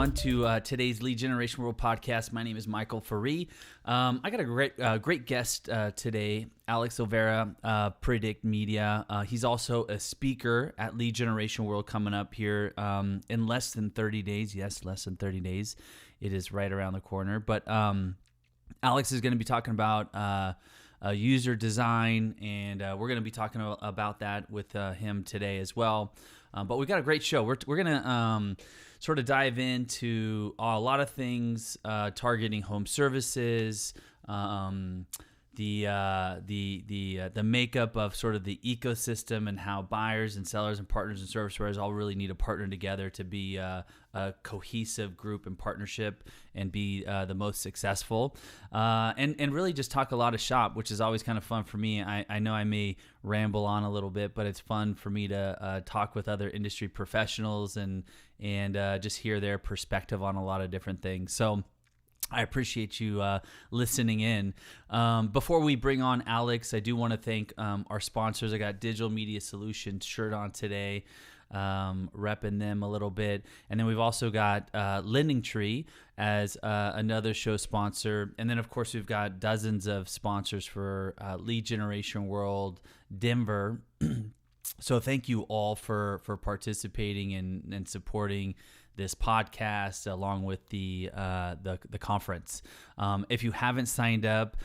everyone, to today's Lead Generation World podcast. My name is Michael Faree. I got a great guest today, Alex Oliveira, Prediq Media. He's also a speaker at Lead Generation World coming up here in less than 30 days. Yes, less than 30 days. It is right around the corner. But Alex is going to be talking about user design, and we're going to be talking about that with him today as well. But we've got a great show. We're going to sort of dive into a lot of things targeting home services, the makeup of sort of the ecosystem, and how buyers and sellers and partners and service providers all really need to partner together to be a cohesive group and partnership and be the most successful, and really just talk a lot of shop, which is always kind of fun for me. I know I may ramble on a little bit, but it's fun for me to talk with other industry professionals and just hear their perspective on a lot of different things. So I appreciate you listening in. Before we bring on Alex, I do want to thank our sponsors. I got Digital Media Solutions shirt on today, repping them a little bit. And then we've also got Lending Tree as another show sponsor. And then, of course, we've got dozens of sponsors for Lead Generation World, Denver. So thank you all for participating and supporting this podcast along with the conference. If you haven't signed up,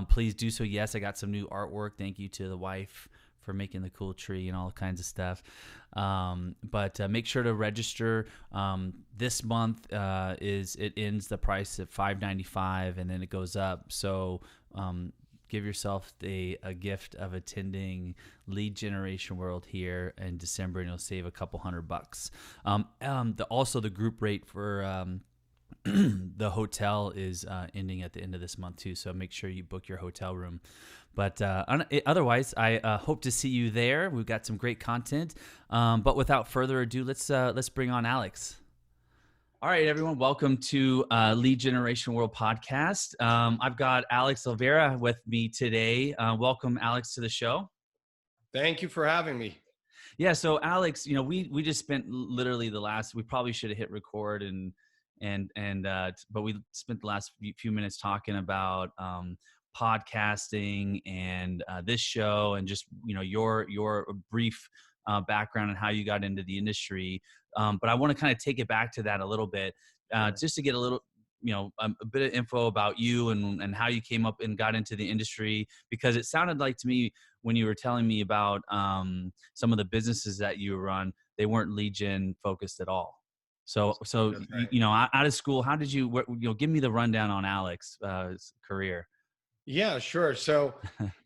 please do so. Yes, I got some new artwork. Thank you to the wife for making the cool tree and all kinds of stuff. But make sure to register. This month it ends the price at $5.95, and then it goes up. So give yourself a gift of attending Lead Generation World here in December, and you'll save a couple $100. Also, the group rate for the hotel is ending at the end of this month too, so make sure you book your hotel room. But otherwise, I hope to see you there. We've got some great content. But without further ado, let's bring on Alex. All right, everyone. Welcome to Lead Generation World podcast. I've got Alex Oliveira with me today. Welcome, Alex, to the show. Thank you for having me. Yeah. So, Alex, we just spent literally we probably should have hit record but we spent the last few minutes talking about podcasting and this show, and just your brief background and how you got into the industry. But I want to kind of take it back to that a little bit, just to get a little, a bit of info about you and how you came up and got into the industry, because it sounded like to me when you were telling me about some of the businesses that you run, they weren't lead gen focused at all. So right. Out of school, how did you give me the rundown on Alex's career? Yeah, sure. So,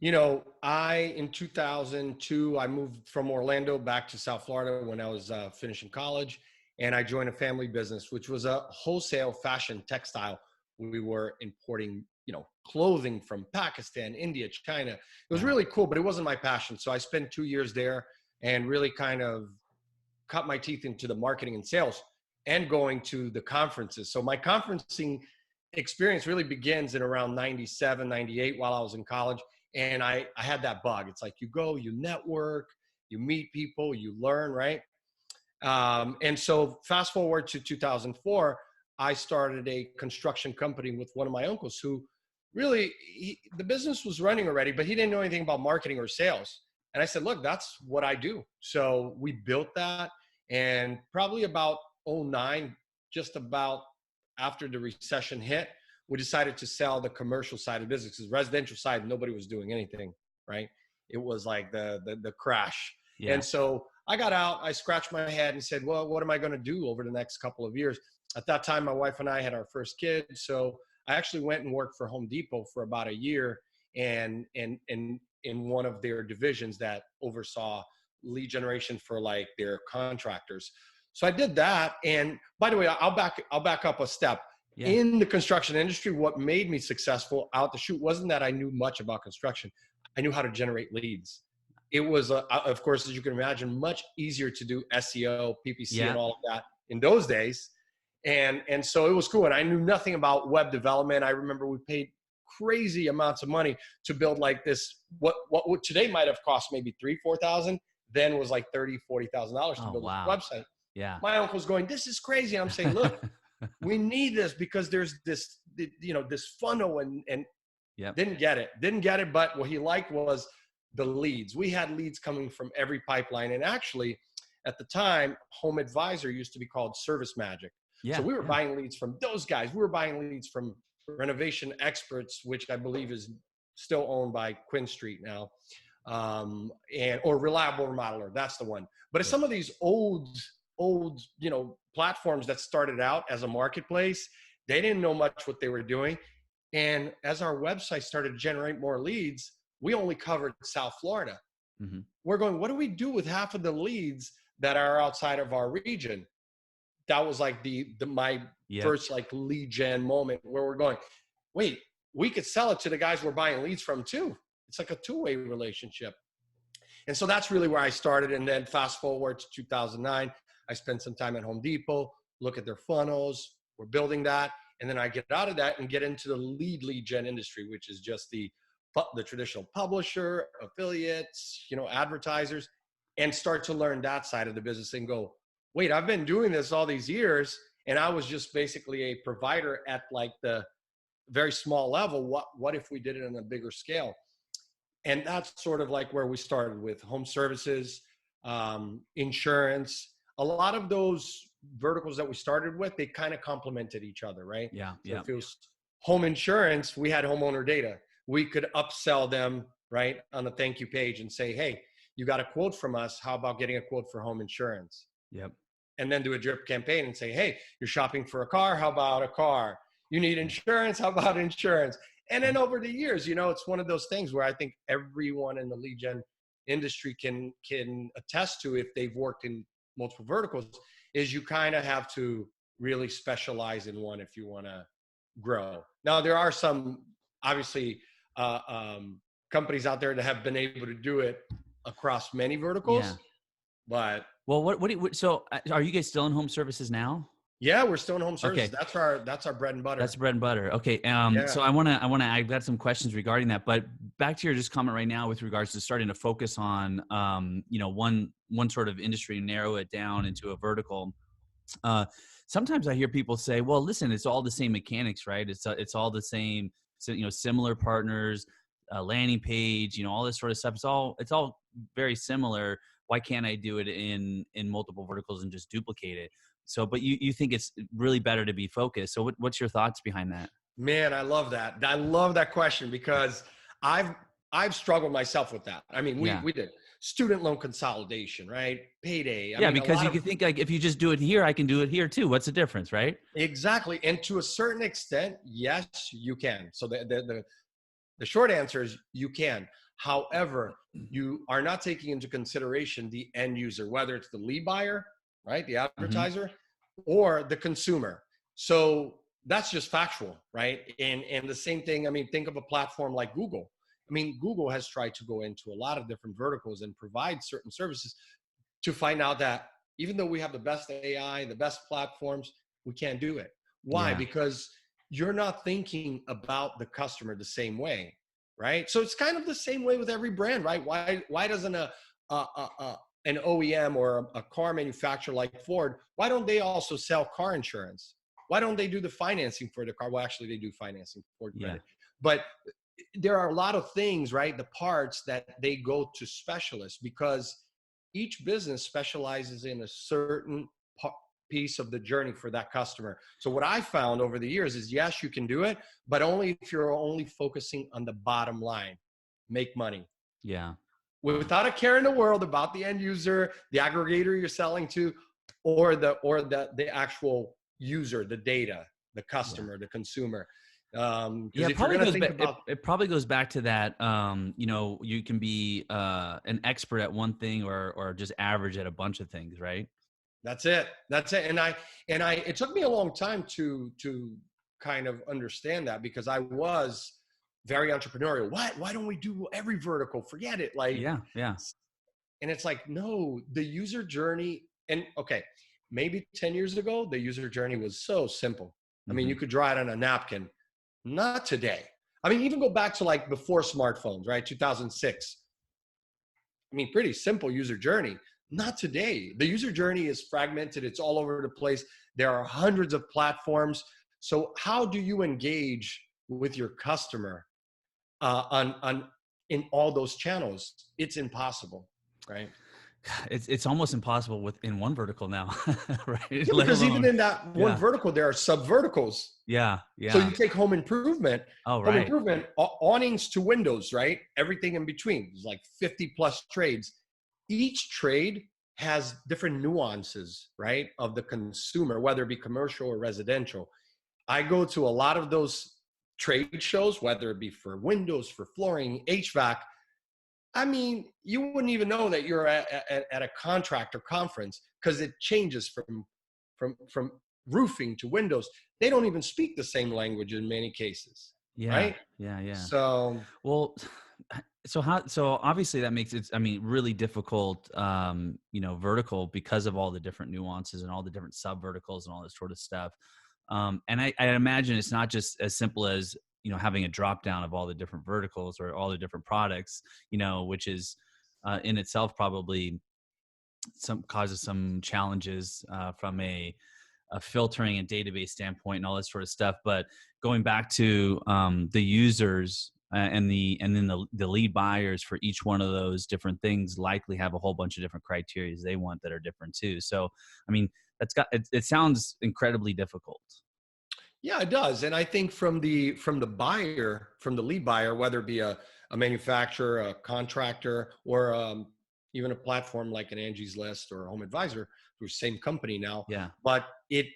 in 2002, I moved from Orlando back to South Florida when I was finishing college, and I joined a family business, which was a wholesale fashion textile. We were importing, clothing from Pakistan, India, China. It was really cool, but it wasn't my passion. So I spent 2 years there and really kind of cut my teeth into the marketing and sales and going to the conferences. So my conferencing experience really begins in around 97, 98 while I was in college. And I had that bug. It's like you go, you network, you meet people, you learn, right? And so fast forward to 2004, I started a construction company with one of my uncles who really, the business was running already, but he didn't know anything about marketing or sales. And I said, look, that's what I do. So we built that, and probably about 2009, just about after the recession hit, we decided to sell the commercial side of business. Because residential side, nobody was doing anything, right? It was like the crash. Yeah. And so I got out, I scratched my head and said, well, what am I going to do over the next couple of years? At that time, my wife and I had our first kid. So I actually went and worked for Home Depot for about a year, and in one of their divisions that oversaw lead generation for like their contractors. So I did that. And by the way, I'll back up a step. Yeah. In the construction industry, what made me successful out the chute wasn't that I knew much about construction. I knew how to generate leads. It was, of course, as you can imagine, much easier to do SEO, PPC, and all of that in those days. And so it was cool. And I knew nothing about web development. I remember we paid crazy amounts of money to build like this, what today might have cost maybe $3,000-$4,000, then was like $30,000-$40,000 to build a website. Yeah. My uncle's going, this is crazy. And I'm saying, look, we need this because there's this, this funnel and Yep. didn't get it. But what he liked was the leads. We had leads coming from every pipeline. And actually at the time, Home Advisor used to be called Service Magic. So Yeah. we were Yeah. buying leads from those guys. We were buying leads from Renovation Experts, which I believe is still owned by Quinn Street now, or Reliable Remodeler. That's the one. But it's Yep. some of these old, platforms that started out as a marketplace. They didn't know much what they were doing. And as our website started to generate more leads, we only covered South Florida. Mm-hmm. We're going, what do we do with half of the leads that are outside of our region? That was like my Yep. first like lead gen moment where we're going, wait, we could sell it to the guys we're buying leads from too. It's like a two-way relationship. And so that's really where I started. And then fast forward to 2009, I spent some time at Home Depot, look at their funnels. We're building that. And then I get out of that and get into the lead gen industry, which is just the traditional publisher, affiliates, advertisers, and start to learn that side of the business and go, wait, I've been doing this all these years. And I was just basically a provider at like the very small level. What if we did it on a bigger scale? And that's sort of like where we started with home services, insurance. A lot of those verticals that we started with, they kind of complemented each other, right? Yeah. So Yeah. if it was home insurance, we had homeowner data. We could upsell them, right, on the thank you page and say, hey, you got a quote from us. How about getting a quote for home insurance? Yep. And then do a drip campaign and say, hey, you're shopping for a car. How about a car? You need insurance. How about insurance? And then over the years, it's one of those things where I think everyone in the lead gen industry can attest to, if they've worked in multiple verticals, is you kind of have to really specialize in one if you want to grow. Now, there are some, obviously, companies out there that have been able to do it across many verticals, Yeah. but well, so are you guys still in home services now? yeah, we're still in home services. Okay. That's our bread and butter. That's bread and butter. Okay. Yeah. So I've got some questions regarding that, but back to your just comment right now with regards to starting to focus on, one sort of industry and narrow it down into a vertical. Sometimes I hear people say, well, listen, it's all the same mechanics, right? It's all the same, so, similar partners, landing page, all this sort of stuff. It's all very similar. Why can't I do it in multiple verticals and just duplicate it? So, but you think it's really better to be focused. So what's your thoughts behind that? Man, I love that. I love that question because I've struggled myself with that. I mean, Yeah. we did student loan consolidation, right? Payday. Yeah, because you can think like, if you just do it here, I can do it here too. What's the difference, right? Exactly. And to a certain extent, yes, you can. So the short answer is you can. However, you are not taking into consideration the end user, whether it's the lead buyer, right, the advertiser, or the consumer. So that's just factual, right? And the same thing, I mean, think of a platform like Google. I mean, Google has tried to go into a lot of different verticals and provide certain services to find out that even though we have the best AI, the best platforms, we can't do it. Why? Yeah. Because you're not thinking about the customer the same way, right? So it's kind of the same way with every brand, right? Why doesn't an OEM or a car manufacturer like Ford, why don't they also sell car insurance? Why don't they do the financing for the car? Well, actually, they do financing for credit. Yeah. But there are a lot of things, right? The parts that they go to specialists because each business specializes in a certain piece of the journey for that customer. So what I found over the years is, yes, you can do it, but only if you're only focusing on the bottom line, make money. Yeah. Without a care in the world about the end user, the aggregator you're selling to, or the actual user, the data, the customer, the consumer. Yeah, it probably goes back to that. You can be an expert at one thing or just average at a bunch of things, right? That's it. And it took me a long time to kind of understand that because I was very entrepreneurial. Why don't we do every vertical? Forget it. Like, yeah. And it's like, no, the user journey. And okay, maybe 10 years ago, the user journey was so simple. I mean, you could draw it on a napkin. Not today. I mean, even go back to like before smartphones, right? 2006. I mean, pretty simple user journey. Not today. The user journey is fragmented. It's all over the place. There are hundreds of platforms. So how do you engage with your customer on in all those channels? It's impossible, right? It's almost impossible within one vertical now, right? Yeah, Let because even alone, in that one yeah, vertical, there are sub verticals. yeah, So yeah. you take Oh, home right. improvement, awnings to windows, right? Everything in between. There's like 50 plus trades. Each trade has different nuances, right? Of the consumer, whether it be commercial or residential. I go to a lot of those trade shows, whether it be for windows, for flooring, HVAC. I mean, you wouldn't even know that you're at a contractor conference because it changes from roofing to windows. They don't even speak the same language in many cases, Yeah, right? yeah, yeah. So Well, so obviously that makes it, I mean, really difficult, vertical because of all the different nuances and all the different sub verticals and all this sort of stuff. And I imagine it's not just as simple as, having a drop down of all the different verticals or all the different products, which is in itself probably some causes some challenges from a filtering and database standpoint and all that sort of stuff. But going back to the users and then the lead buyers for each one of those different things likely have a whole bunch of different criteria they want that are different too. So, I mean, it sounds incredibly difficult. yeah, it does. And I think from the buyer, from the lead buyer, whether it be a manufacturer, a contractor, or even a platform like an Angie's List or a Home Advisor, who's same company now. Yeah. But it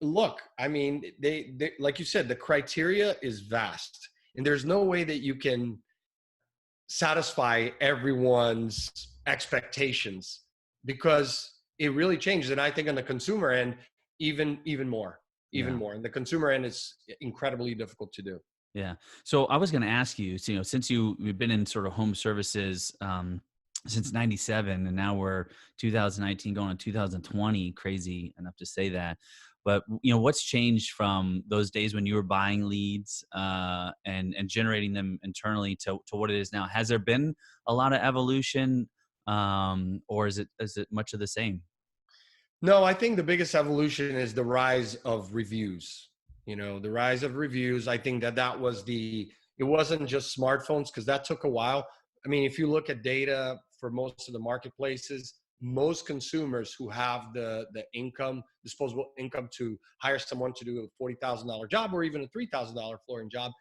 look, I mean, they like you said, the criteria is vast, and there's no way that you can satisfy everyone's expectations because it really changes. And I think on the consumer end, even more, even Yeah. more. And the consumer end is incredibly difficult to do. Yeah. So I was going to ask you, so, since you've been in sort of home services since '97, and now we're 2019 going to 2020, crazy enough to say that. But what's changed from those days when you were buying leads and generating them internally to what it is now? Has there been a lot of evolution, or is it much of the same? No, I think the biggest evolution is the rise of reviews. The rise of reviews. I think that was it wasn't just smartphones because that took a while. I mean, if you look at data for most of the marketplaces, most consumers who have the income, disposable income to hire someone to do a $40,000 job or even a $3,000 flooring job,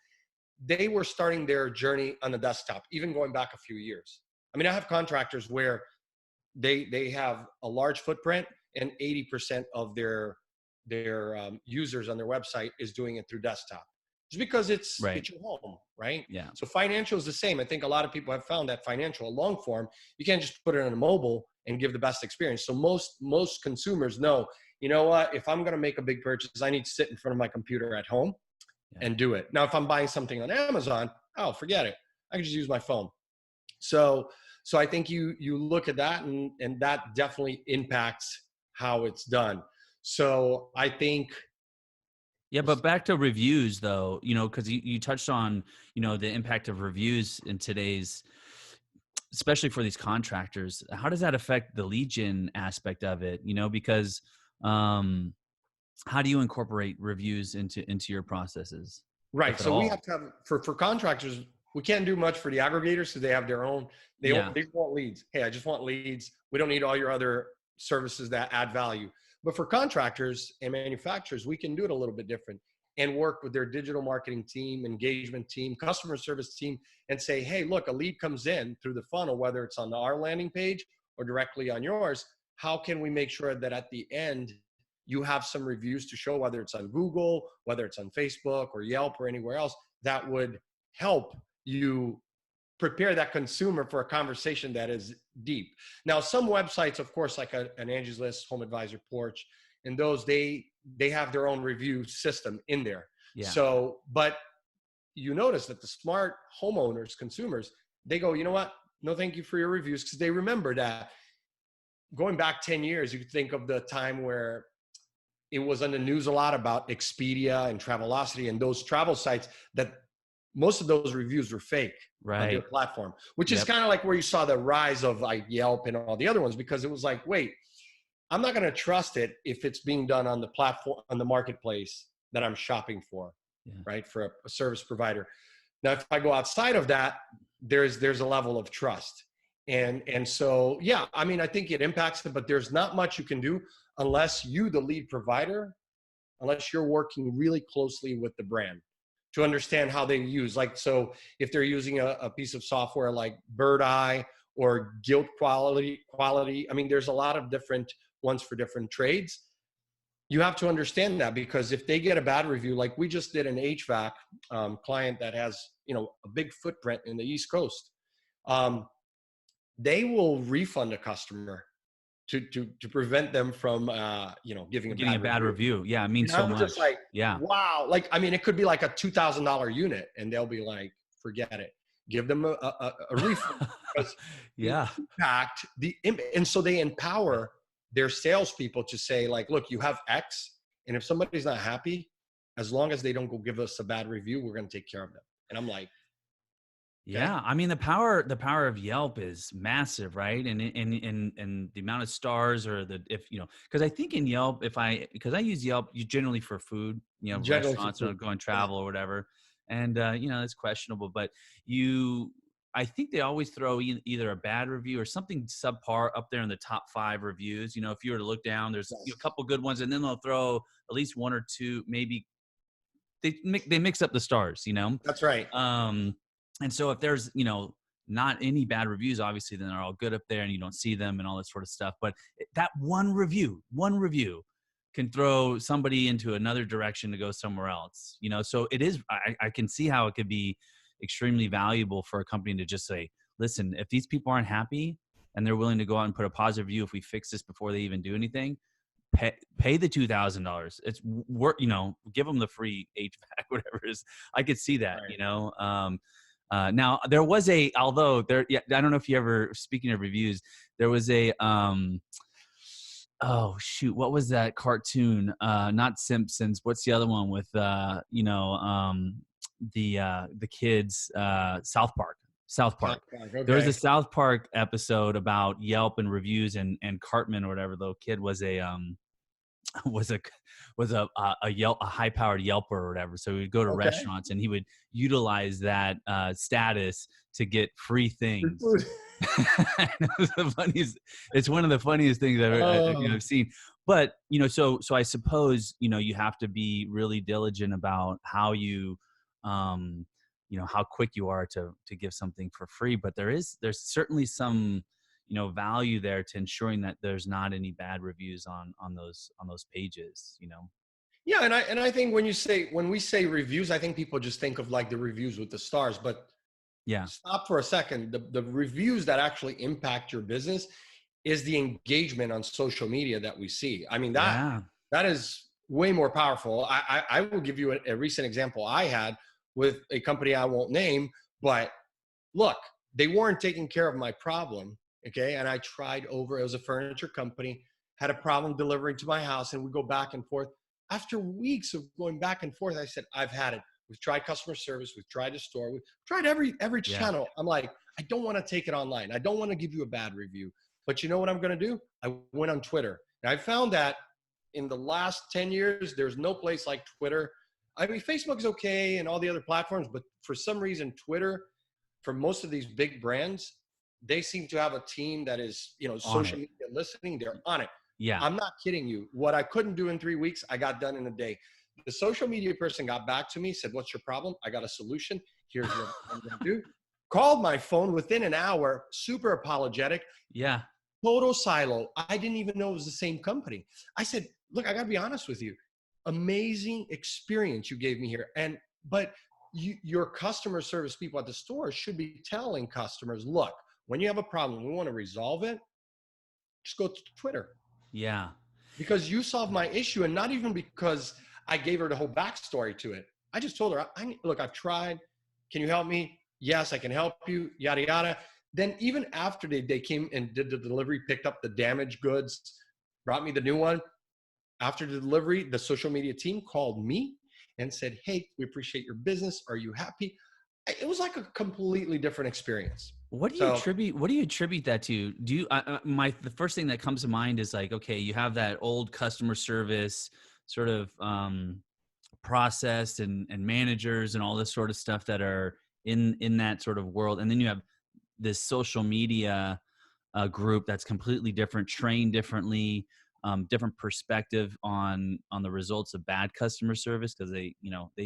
they were starting their journey on the desktop, even going back a few years. I mean, I have contractors where they have a large footprint and 80% of their users on their website is doing it through desktop. It's because Right. it's your home, right? Yeah. So financial is the same. I think a lot of people have found that financial, a long form, you can't just put it on a mobile and give the best experience. So most consumers know, you know what, if I'm going to make a big purchase, I need to sit in front of my computer at home Yeah. and do it. Now, if I'm buying something on Amazon, oh, forget it. I can just use my phone. So so I think you look at that and that definitely impacts how it's done. So I think Yeah, but back to reviews though, because you touched on, the impact of reviews in today's, especially for these contractors. How does that affect the lead gen aspect of it? Because um, how do you incorporate reviews into your processes, right. if at So we have all? to have for contractors, we can't do much for the aggregators because they have their own, Yeah, they want leads. Hey, I just want leads. We don't need all your other services that add value. But for contractors and manufacturers, we can do it a little bit different and work with their digital marketing team, engagement team, customer service team, and say, hey, look, a lead comes in through the funnel, whether it's on our landing page or directly on yours. How can we make sure that at the end you have some reviews to show, whether it's on Google, whether it's on Facebook or Yelp or anywhere else, that would help you prepare that consumer for a conversation that is deep. Now, some websites, of course, like an Angie's List, Home Advisor, Porch, and those, they have their own review system in there. yeah, So, but you notice that the smart homeowners, consumers, they go, you know what? No, thank you for your reviews, because they remember that going back 10 years, you could think of the time where it was on the news a lot about Expedia and Travelocity and those travel sites that most of those reviews were fake on their Right. platform, which is Yep. kind of like where you saw the rise of like Yelp and all the other ones, because it was like, wait, I'm not going to trust it if it's being done on the platform, on the marketplace that I'm shopping for, Yeah. right? For a service provider. Now, if I go outside of that, there's a level of trust. And so, yeah, I mean, I think it impacts it, but there's not much you can do unless you, the lead provider, unless you're working really closely with the brand to understand how they use. Like, so if they're using a piece of software like Bird Eye or Guild Quality, I mean, there's a lot of different ones for different trades. You have to understand that, because if they get a bad review, like we just did an HVAC client that has, you know, a big footprint in the East Coast, they will refund a customer to prevent them from you know, giving a Getting a bad bad review. review. Yeah. It means And so I'm just much. like, Yeah. wow. Like, I mean, it could be like a $2,000 unit, and they'll be like, forget it. Give them a refund, because the Yeah. impact, and so they empower their salespeople to say, like, look, you have X, and if somebody's not happy, as long as they don't go give us a bad review, we're going to take care of them. And I'm like, okay, Yeah, I mean the power of Yelp is massive, right? And the amount of stars, or the, if you know, because I think in Yelp, because I use Yelp you generally for food, you know, generally for restaurants or food. going Yeah, travel or whatever, and you know, it's questionable, but you. I think they always throw either a bad review or something subpar up there in the top 5 reviews. You know, if you were to look down, there's, you know, a yes, couple good ones, and then they'll throw at least one or two, maybe they mix up the stars, you know. that's right. um and so if there's, you know, not any bad reviews, obviously then they're all good up there and you don't see them and all that sort of stuff, but that one review can throw somebody into another direction to go somewhere else, you know. So it is, I can see how it could be extremely valuable for a company to just say, listen, if these people aren't happy and they're willing to go out and put a positive review, if we fix this before they even do anything, pay the $2,000. It's work, you know, give them the free HVAC, whatever it is. I could see that, Right. you know. Now there was although there, yeah, I don't know if you ever, speaking of reviews, there was oh shoot, what was that cartoon? Not Simpsons. What's the other one with, you know, the kids, South Park. South Park, There was a okay. South Park episode about Yelp and reviews, and Cartman or whatever the kid was was a a high powered Yelper or whatever. So he would go to Okay. restaurants and he would utilize that status to get free Free things. food. It was the funniest. It's one of the funniest things you know, Oh, I've seen. But you know, so I suppose, you know, you have to be really diligent about how you, um, you know, how quick you are to give something for free. But there's certainly some, you know, value there to ensuring that there's not any bad reviews on those pages, you know. yeah, and I think when we say reviews, I think people just think of like the reviews with the stars, but Yeah. stop for a second. The reviews that actually impact your business is the engagement on social media that we see. I mean, Yeah. that is way more powerful. I will give you a recent example I had with a company I won't name, but look, they weren't taking care of my problem. Okay. And I tried over, it was a furniture company, had a problem delivering to my house, and we go back and forth. After weeks of going back and forth, I said, I've had it. We've tried customer service, we've tried the store, we've tried every Yeah. channel. I'm like, I don't want to take it online. I don't want to give you a bad review. But you know what I'm going to do? I went on Twitter. And I found that in the last 10 years, there's no place like Twitter. I mean, Facebook is okay and all the other platforms, but for some reason, Twitter, for most of these big brands, they seem to have a team that is, you know, On social it. media listening. They're on it. Yeah. I'm not kidding you. What I couldn't do in 3 weeks, I got done in a day. The social media person got back to me, said, what's your problem? I got a solution. Here's what I'm going to do. Called my phone within an hour, super apologetic, Yeah. total silo. I didn't even know it was the same company. I said, look, I got to be honest with you. Amazing experience you gave me here. But your customer service people at the store should be telling customers, look, when you have a problem, we want to resolve it, just go to Twitter, Yeah. because you solved my issue. And not even because I gave her the whole backstory to it. I just told her, look, I've tried. Can you help me? Yes, I can help you, yada, yada. Then even after they came and did the delivery, picked up the damaged goods, brought me the new one, after the delivery, the social media team called me and said, hey, we appreciate your business. Are you happy? it was like a completely different experience. What do you So attribute? What do you attribute that to? Do you? The first thing that comes to mind is like, okay, you have that old customer service sort of process and managers and all this sort of stuff that are in that sort of world, and then you have this social media group that's completely different, trained differently, different perspective on the results of bad customer service because they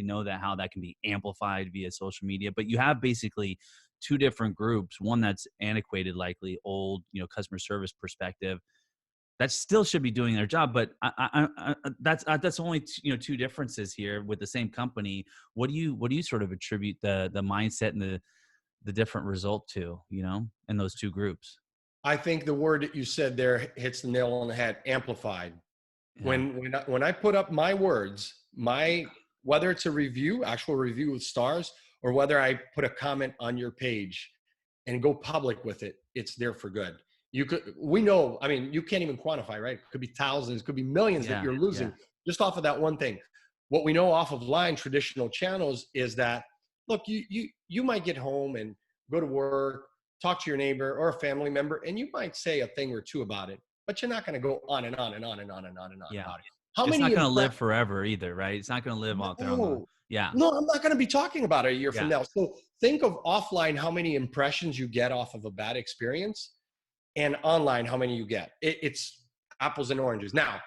know that how that can be amplified via social media. But you have basically two different groups, one that's antiquated, likely old, customer service perspective that still should be doing their job. But that's only two differences here with the same company. What do you sort of attribute the mindset and the different result to, in those two groups? I think the word that you said there hits the nail on the head, amplified. Yeah. When I put up my words, whether it's a review, actual review with stars, or whether I put a comment on your page and go public with it, it's there for good. We know, I mean, you can't even quantify, right? It could be thousands, it could be millions that Yeah. you're Yeah. losing just off of that one thing. What we know off of line traditional channels is that, look, you might get home and go to work, talk to your neighbor or a family member, and you might say a thing or two about it, but you're not going to go on and on and on and on and on and on Yeah. about it. How It's not many gonna live impressions? forever either, right? It's not gonna live out there on the No, yeah. no, I'm not going to be talking about it a year from Yeah. now. So think of offline how many impressions you get off of a bad experience, and online how many you get. It's apples and oranges. Now,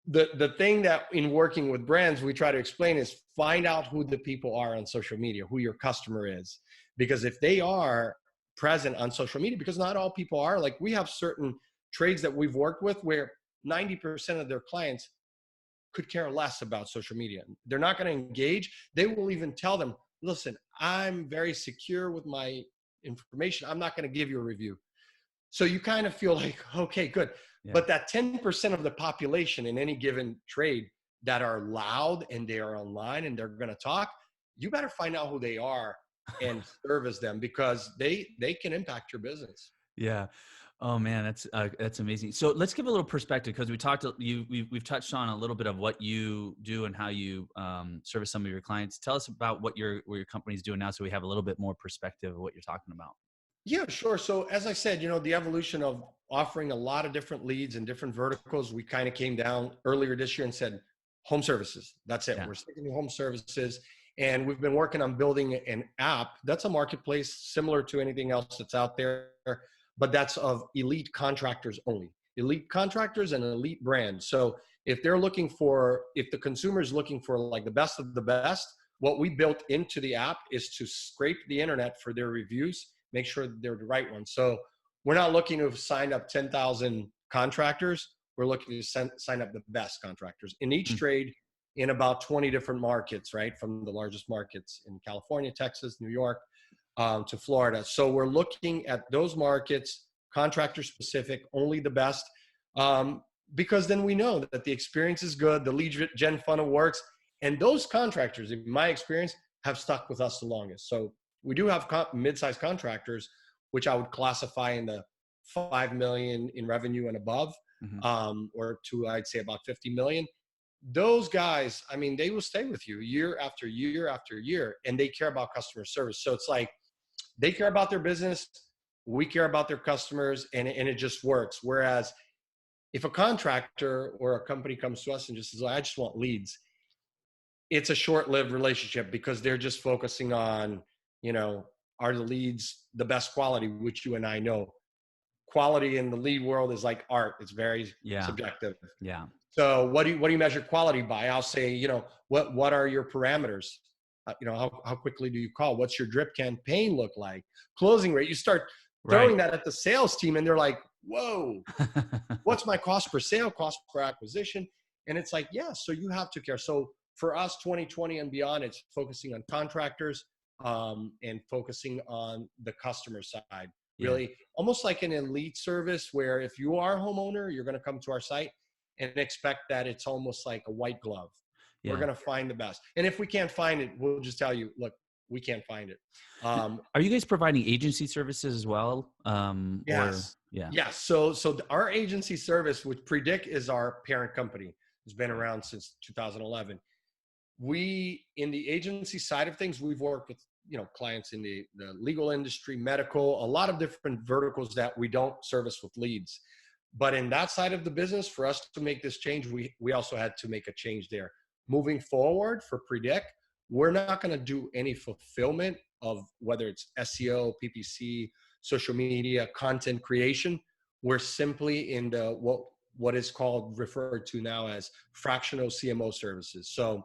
the thing that in working with brands we try to explain is find out who the people are on social media, who your customer is, because if they are present on social media, because not all people are, like we have certain trades that we've worked with where 90% of their clients could care less about social media. They're not going to engage. They will even tell them, listen, I'm very secure with my information, I'm not going to give you a review. So you kind of feel like, okay, good. Yeah. But that 10% of the population in any given trade that are loud and they are online and they're going to talk, you better find out who they are and service them, because they can impact your business. Yeah. Oh man, that's amazing. So let's give a little perspective because we've touched on a little bit of what you do and how you service some of your clients. Tell us about what your company's doing now, so we have a little bit more perspective of what you're talking about. Yeah, sure. So as I said, the evolution of offering a lot of different leads and different verticals, we kind of came down earlier this year and said home services. That's it. Yeah. We're sticking to home services. And we've been working on building an app that's a marketplace similar to anything else that's out there, but that's of elite contractors only, elite contractors and elite brands. So if the consumer is looking for like the best of the best, what we built into the app is to scrape the internet for their reviews, make sure they're the right ones. So we're not looking to sign up 10,000 contractors. We're looking to sign up the best contractors in each Mm. trade in about 20 different markets, right? From the largest markets in California, Texas, New York, to Florida. So we're looking at those markets, contractor specific, only the best, because then we know that the experience is good, the lead gen funnel works, and those contractors, in my experience, have stuck with us the longest. So we do have mid-sized contractors, which I would classify in the 5 million in revenue and above, Mhm. or to, I'd say, about 50 million. Those guys, I mean, they will stay with you year after year after year, and they care about customer service. So it's like they care about their business, we care about their customers, and it just works. Whereas if a contractor or a company comes to us and just says, I just want leads, it's a short-lived relationship because they're just focusing on, are the leads the best quality, which you and I know. Quality in the lead world is like art. It's very Yeah. subjective. Yeah. So what do you measure quality by? I'll say, what are your parameters? How quickly do you call? What's your drip campaign look like? Closing rate. You start Right. throwing that at the sales team and they're like, whoa, what's my cost per sale, cost per acquisition? And it's like, yeah, so you have to care. So for us, 2020 and beyond, it's focusing on contractors, and focusing on the customer side. Yeah. Really, almost like an elite service where if you are a homeowner, you're going to come to our site and expect that it's almost like a white glove. We're Yeah. going to find the best. And if we can't find it, we'll just tell you, look, we can't find it. Are you guys providing agency services as well? Or Yes. yeah. Yes. So our agency service, which Prediq is our parent company, has been around since 2011. We, in the agency side of things, we've worked with clients in the legal industry, medical, a lot of different verticals that we don't service with leads. But in that side of the business, for us to make this change, we also had to make a change there. Moving forward for Prediq, we're not going to do any fulfillment of whether it's SEO, PPC, social media, content creation. We're simply in the what is called, referred to now as fractional CMO services. So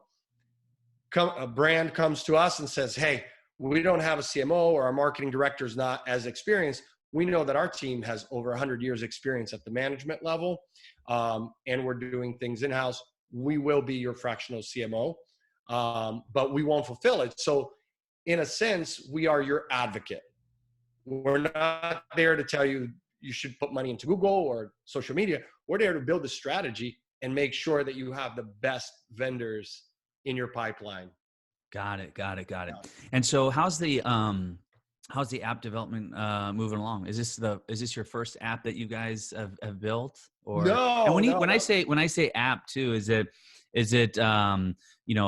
a brand comes to us and says, hey, we don't have a CMO, or our marketing director is not as experienced. We know that our team has over 100 years experience at the management level, and we're doing things in-house. We will be your fractional CMO, but we won't fulfill it. So in a sense, we are your advocate. We're not there to tell you you should put money into Google or social media. We're there to build a strategy and make sure that you have the best vendors in your pipeline. Got it. And so how's the app development moving along? Is this your first app that you guys have built? Or No. When I say app too, is it a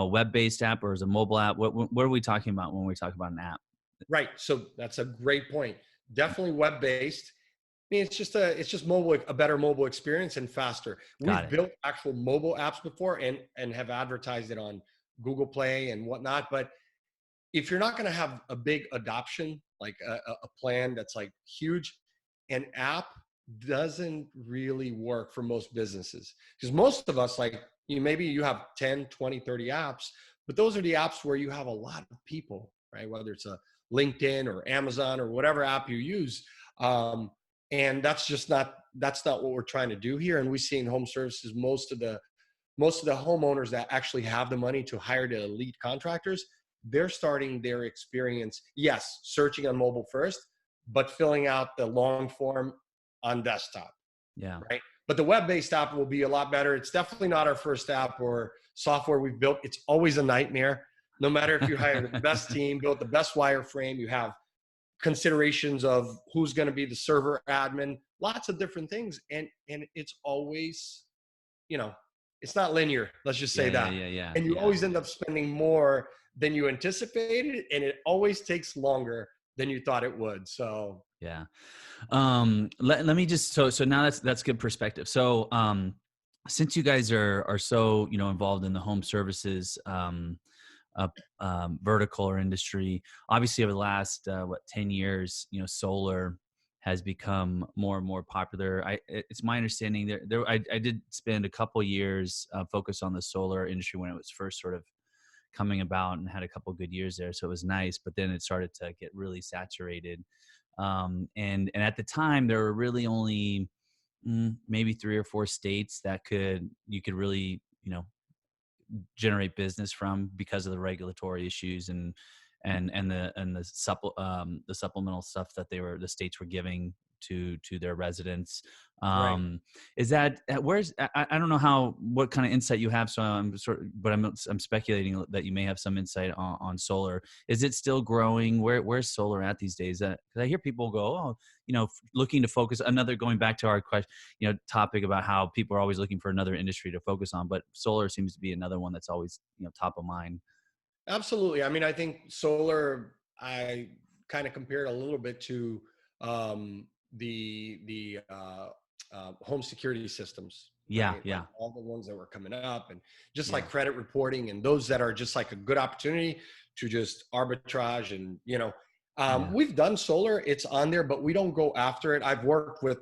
web-based app, or is it a mobile app? What are we talking about when we talk about an app? Right. So that's a great point. Definitely web-based. I mean, it's just mobile, a better mobile experience and faster. We've built actual mobile apps before and have advertised it on Google Play and whatnot. But if you're not going to have a big adoption, like a plan that's like huge, an app doesn't really work for most businesses, because most of us, like maybe you have 10, 20, 30 apps, but those are the apps where you have a lot of people, right? Whether it's a LinkedIn or Amazon or whatever app you use. And that's not what we're trying to do here. And we see in home services, most of the homeowners that actually have the money to hire the elite contractors, they're starting their experience, yes, searching on mobile first, but filling out the long form on desktop. Yeah. Right. But the web-based app will be a lot better. It's definitely not our first app or software we've built. It's always a nightmare. No matter if you hire the best team, built the best wireframe, you have considerations of who's going to be the server admin, lots of different things. And it's always, it's not linear. Let's just say that. Yeah. And you always end up spending more than you anticipated, and it always takes longer than you thought it would. So yeah. Let me just, so now that's good perspective. So since you guys are so involved in the home services vertical or industry, obviously over the last 10 years, solar has become more and more popular. It's my understanding I did spend a couple years focused on the solar industry when it was first sort of coming about, and had a couple good years there, so it was nice. But then it started to get really saturated, and at the time there were really only maybe 3 or 4 states that you could really generate business from, because of the regulatory issues and the supplemental stuff that the states were giving to their residents. right. Is that where's I don't know what kind of insight you have, so I'm speculating that you may have some insight on solar. Is it still growing? Where's solar at these days? Because I hear people go, looking to focus, going back to our question, topic about how people are always looking for another industry to focus on, but solar seems to be another one that's always top of mind. Absolutely. I mean, I think solar, I kind of compared a little bit to the home security systems. Yeah, right? yeah. Like all the ones that were coming up, and just like credit reporting, and those that are just like a good opportunity to just arbitrage. And we've done solar, it's on there, but we don't go after it. I've worked with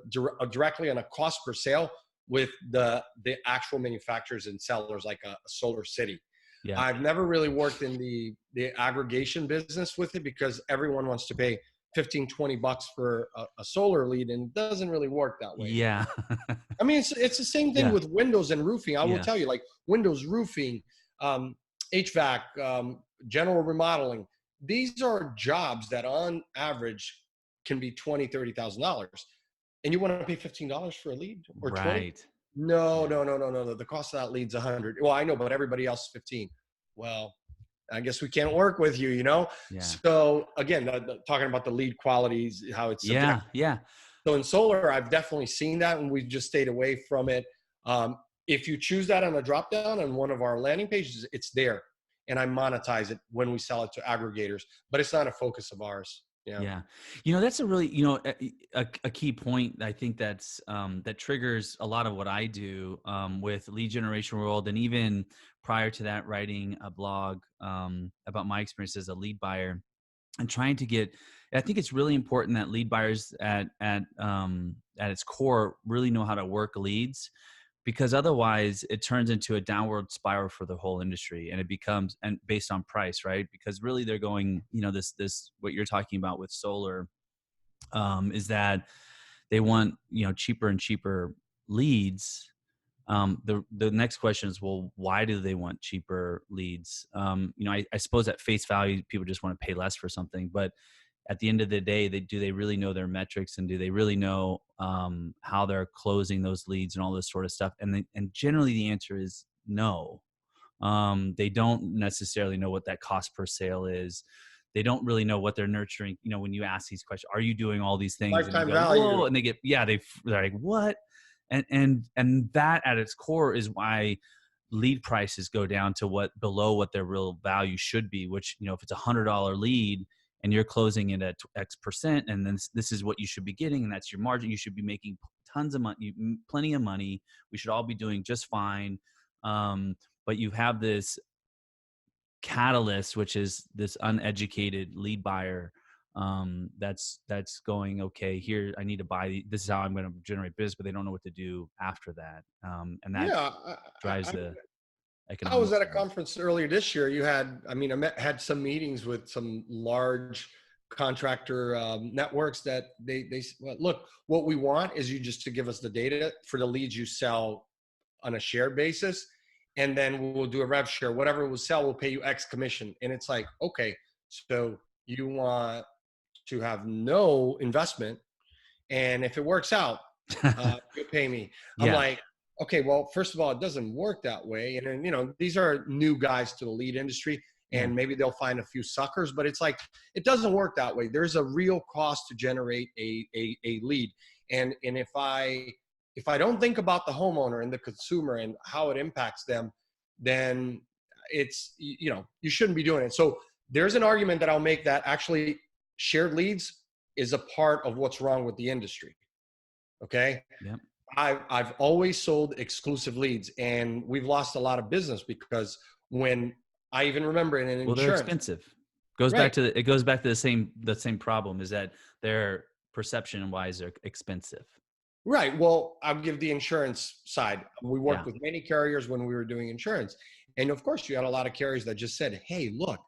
directly on a cost per sale with the actual manufacturers and sellers, like a Solar City. Yeah. I've never really worked in the aggregation business with it, because everyone wants to pay $15-$20 for a solar lead, and it doesn't really work that way. Yeah. I mean, it's the same thing with windows and roofing. I will tell you, like windows, roofing, HVAC, general remodeling. These are jobs that on average can be $20,000, $30,000. And you want to pay $15 for a lead, or 20? Right. No. The cost of that lead's 100. Well, I know, but everybody else is 15. Well, I guess we can't work with you, Yeah. So again, talking about the lead qualities, how it's subjective. Yeah. So in solar, I've definitely seen that, and we've just stayed away from it. If you choose that on a drop down on one of our landing pages, it's there. and I monetize it when we sell it to aggregators, but it's not a focus of ours. Yeah. Yeah. That's a really, a key point. I think that triggers a lot of what I do with lead generation world. And even prior to that, writing a blog about my experience as a lead buyer and trying to get, I think it's really important that lead buyers at its core really know how to work leads, because otherwise it turns into a downward spiral for the whole industry, and it becomes, and based on price, right? Because really they're going, this what you're talking about with solar, is that they want, cheaper and cheaper leads. The next question is, well, why do they want cheaper leads? I suppose at face value people just want to pay less for something, but at the end of the day, do they really know their metrics, and do they really know how they're closing those leads and all this sort of stuff? And generally the answer is no. They don't necessarily know what that cost per sale is. They don't really know what they're nurturing. When you ask these questions, are you doing all these things? And you Lifetime go, whoa, value. and they're like, what? And that at its core is why lead prices go down to below what their real value should be, which, if it's $100 lead and you're closing it at X%, and then this is what you should be getting, and that's your margin, you should be making tons of money, plenty of money. We should all be doing just fine. But you have this catalyst, which is this uneducated lead buyer, that's going, okay, here, I need to buy, this is how I'm going to generate business, but they don't know what to do after that. And that Yeah. drives the I was economics at a down. conference earlier this year. Had some meetings with some large contractor networks that well, look, what we want is you just to give us the data for the leads you sell on a shared basis, and then we'll do a rev share. Whatever we'll sell, we'll pay you X commission. And it's like, okay, so you want to have no investment, and if it works out, you'll pay me. I'm Yeah. like, okay, well, first of all, it doesn't work that way. And then, these are new guys to the lead industry, Yeah. and maybe they'll find a few suckers, but it's like, it doesn't work that way. There's a real cost to generate a lead. And if I don't think about the homeowner and the consumer and how it impacts them, then it's, you shouldn't be doing it. So there's an argument that I'll make that actually shared leads is a part of what's wrong with the industry. Okay. Yep. I've always sold exclusive leads, and we've lost a lot of business because when I even remember in an Well, they're insurance, expensive. It right? goes back to the same problem, is that their perception wise are expensive. Right. Well, I'll give the insurance side. We Yeah. worked with many carriers when we were doing insurance. And of course, you had a lot of carriers that just said, hey, look,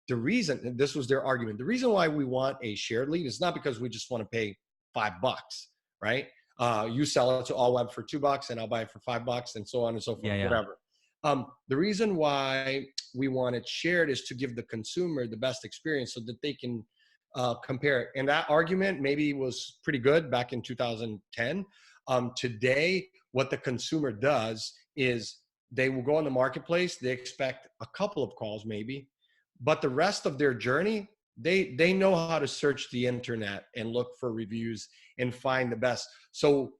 the reason, and this was their argument, the reason why we want a shared lead is not because we just want to pay $5, right? You sell it to All Web for $2 and I'll buy it for $5 and so on and so forth, Yeah. Yeah. whatever. The reason why we want it shared is to give the consumer the best experience so that they can compare it. And that argument maybe was pretty good back in 2010. Today, what the consumer does is they will go on the marketplace. They expect a couple of calls maybe, but the rest of their journey, they know how to search the internet and look for reviews and find the best. So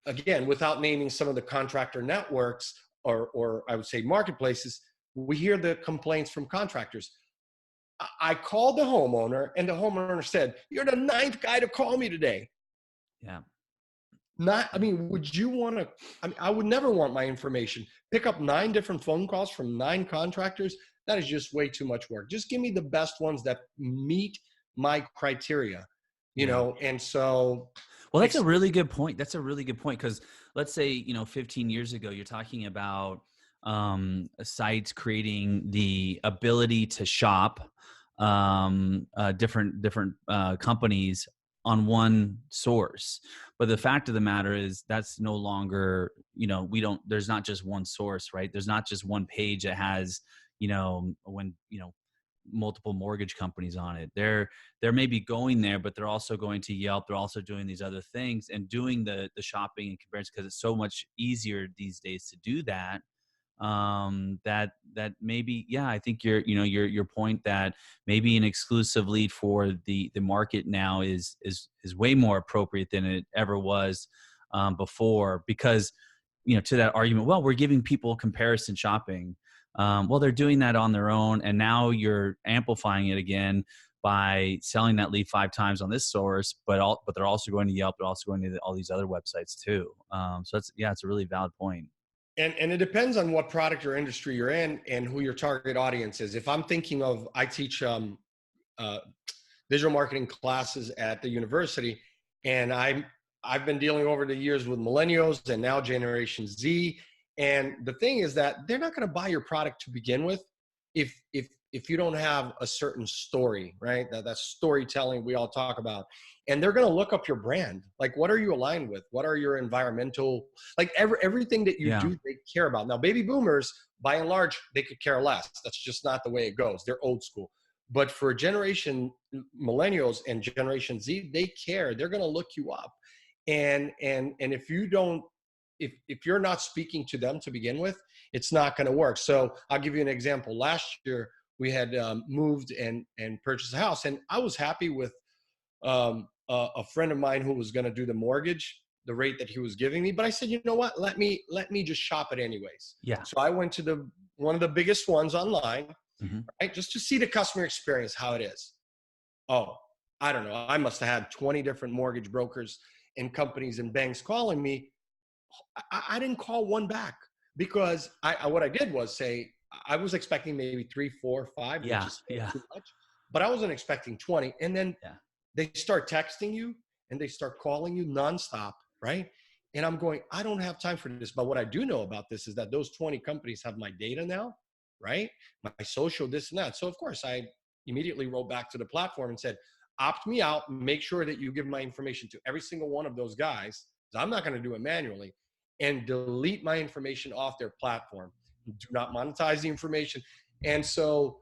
again, without naming some of the contractor networks or I would say marketplaces, we hear the complaints from contractors. I called the homeowner and the homeowner said, you're the ninth guy to call me today. Yeah. Would you want to, I would never want my information. Pick up 9 different phone calls from 9 contractors. That is just way too much work. Just give me the best ones that meet my criteria, Yeah. And so. Well, that's a really good point. That's a really good point. Because let's say, 15 years ago, you're talking about sites creating the ability to shop different companies on one source. But the fact of the matter is that's no longer, there's not just one source, right? There's not just one page that has, multiple mortgage companies on it. They're maybe going there, but they're also going to Yelp. They're also doing these other things and doing the shopping and comparison, because it's so much easier these days to do that. That maybe, yeah, I think your point that maybe an exclusive lead for the market now is way more appropriate than it ever was before, because to that argument, well, we're giving people comparison shopping. Well, they're doing that on their own, and now you're amplifying it again by selling that lead 5 times on this source, but they're also going to Yelp, they're also going to all these other websites too. So it's yeah, it's a really valid point. And it depends on what product or industry you're in and who your target audience is. If I'm thinking of, I teach uh, digital marketing classes at the university, and I've been dealing over the years with millennials and now Generation Z. And the thing is that they're not going to buy your product to begin with if you don't have a certain story, right? That's storytelling we all talk about. And they're going to look up your brand. Like, what are you aligned with? What are your environmental, like everything that you Yeah, do, they care about. Now, baby boomers, by and large, they could care less. That's just not the way it goes. They're old school. But for generation millennials and Generation Z, they care. They're going to look you up. And if you don't, if you're not speaking to them to begin with, it's not going to work. So I'll give you an example. Last year, we had moved and purchased a house, and I was happy with a friend of mine who was going to do the mortgage, the rate that he was giving me. But I said, you know what? Let me just shop it anyways. yeah, So I went to the one of the biggest ones online, hmm, right, just to see the customer experience, how it is. Oh, I don't know. I must have had 20 different mortgage brokers and companies and banks calling me. I didn't call one back because what I did was say I was expecting maybe three, four, five, which yeah, is still yeah, too much, but I wasn't expecting 20. And then yeah, they start texting you and they start calling you nonstop, right? And I'm going, I don't have time for this. But what I do know about this is that those 20 companies have my data now, right? My social, this and that. So of course I immediately wrote back to the platform and said, opt me out, make sure that you give my information to every single one of those guys, because I'm not going to do it manually, and delete my information off their platform. Do not monetize the information. And so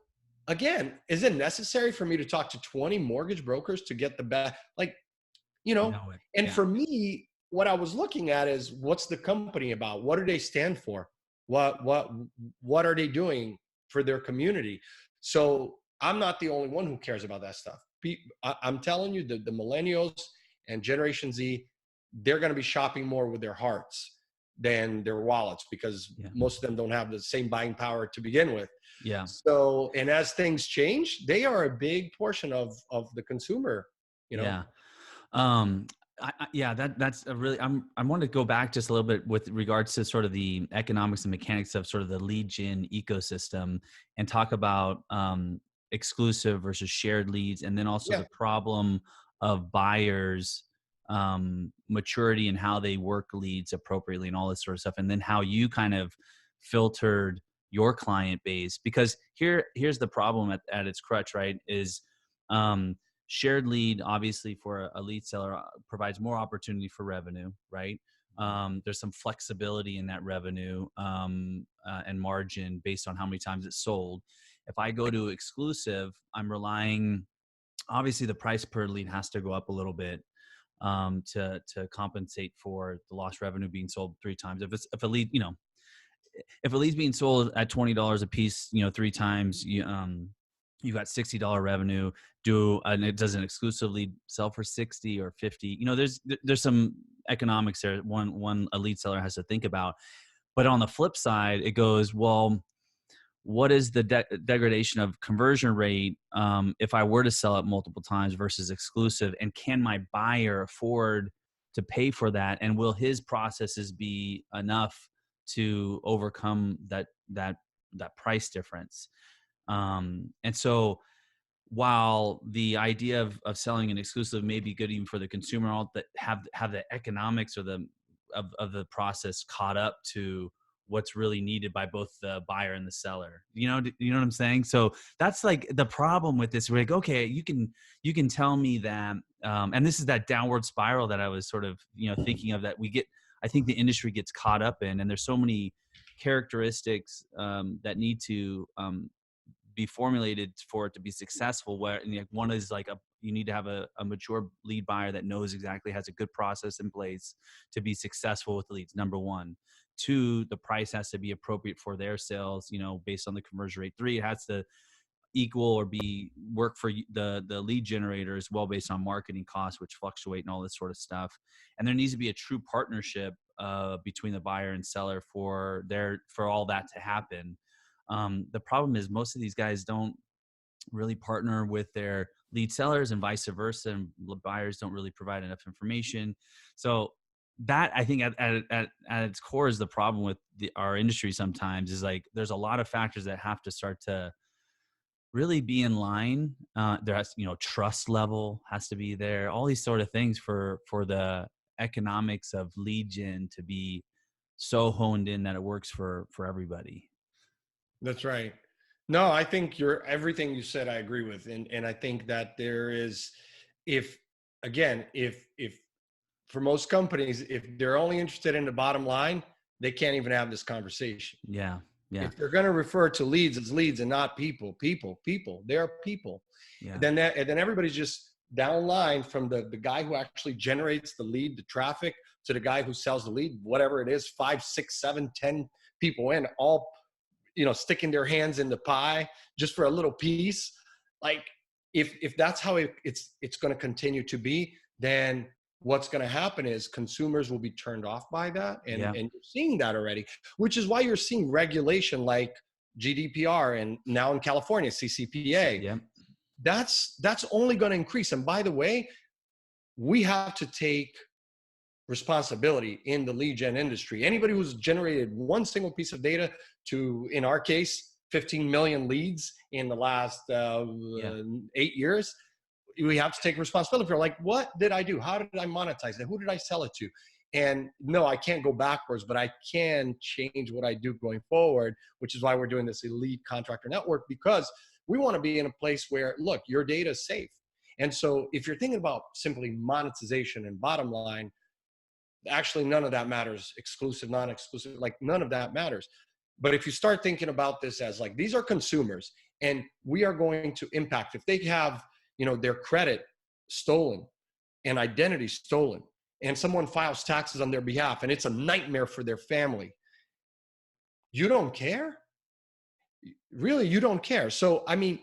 again, is it necessary for me to talk to 20 mortgage brokers to get the best? Like, you know, know it. and Yeah, for me, what I was looking at is what's the company about? What do they stand for? What are they doing for their community? So I'm not the only one who cares about that stuff. I'm telling you, the millennials and Generation Z, they're going to be shopping more with their hearts than their wallets because yeah, most of them don't have the same buying power to begin with. yeah, So, and as things change, they are a big portion of the consumer, you know? yeah. Um, yeah, that's a really. I want to go back just a little bit with regards to sort of the economics and mechanics of sort of the lead gen ecosystem, and talk about exclusive versus shared leads, and then also Yeah. the problem of buyers maturity and how they work leads appropriately and all this sort of stuff, and then how you kind of filtered your client base. Because here's the problem at its crutch, right? Is shared lead, obviously, for a lead seller provides more opportunity for revenue, right? There's some flexibility in that revenue and margin based on how many times it's sold. If I go to exclusive, I'm relying, obviously, the price per lead has to go up a little bit to compensate for the lost revenue being sold 3 times. If a lead, if a lead's being sold at $20 a piece, 3 times, you got $60 revenue. And it doesn't exclusively sell for 60 or 50. There's some economics there. One a lead seller has to think about. But on the flip side, it goes, well, what is the degradation of conversion rate if I were to sell it multiple times versus exclusive? And can my buyer afford to pay for that? And will his processes be enough to overcome that price difference? And so while the idea of selling an exclusive may be good even for the consumer, all that have the economics or of the process caught up to what's really needed by both the buyer and the seller. You know what I'm saying? So that's like the problem with this. We're like, okay, you can tell me that, and this is that downward spiral that I was sort of thinking of, that we get. I think the industry gets caught up in, and there's so many characteristics that need to be formulated for it to be successful. Where one is like you need to have a mature lead buyer that knows exactly, has a good process in place to be successful with the leads. Number one. Two, the price has to be appropriate for their sales, based on the conversion rate. Three, it has to equal or be work for the lead generator as well, based on marketing costs, which fluctuate and all this sort of stuff. And there needs to be a true partnership between the buyer and seller for all that to happen. The problem is most of these guys don't really partner with their lead sellers and vice versa, and buyers don't really provide enough information. So that, I think, at its core is the problem with our industry sometimes, is like there's a lot of factors that have to start to really be in line. There has, trust level has to be there, all these sort of things for the economics of lead gen to be so honed in that it works for everybody. That's right. No, I think everything you said, I agree with. And I think that there is, if, again, if for most companies, if they're only interested in the bottom line, they can't even have this conversation. Yeah, yeah, If they're going to refer to leads as leads and not people, they're people. yeah, And then everybody's just down line, from the guy who actually generates the lead, the traffic, to the guy who sells the lead, whatever it is, 5, 6, 7, 10 people in, all, sticking their hands in the pie just for a little piece. Like, if that's how it's going to continue to be, then what's going to happen is consumers will be turned off by that. And yeah. and you're seeing that already, which is why you're seeing regulation like GDPR, and now in California, CCPA. Yeah. That's only going to increase. And by the way, we have to take responsibility in the lead gen industry. Anybody who's generated one single piece of data to, in our case, 15 million leads in the last Yeah. 8 years, we have to take responsibility for, like, what did I do? How did I monetize it? Who did I sell it to? And no, I can't go backwards, but I can change what I do going forward, which is why we're doing this elite contractor network, because we want to be in a place where, look, your data is safe. And so if you're thinking about simply monetization and bottom line, actually none of that matters. Exclusive, non-exclusive, like none of that matters. But if you start thinking about this as, like, these are consumers, and we are going to impact, if they have, their credit stolen and identity stolen, and someone files taxes on their behalf and it's a nightmare for their family, you don't care. Really, you don't care. So I mean,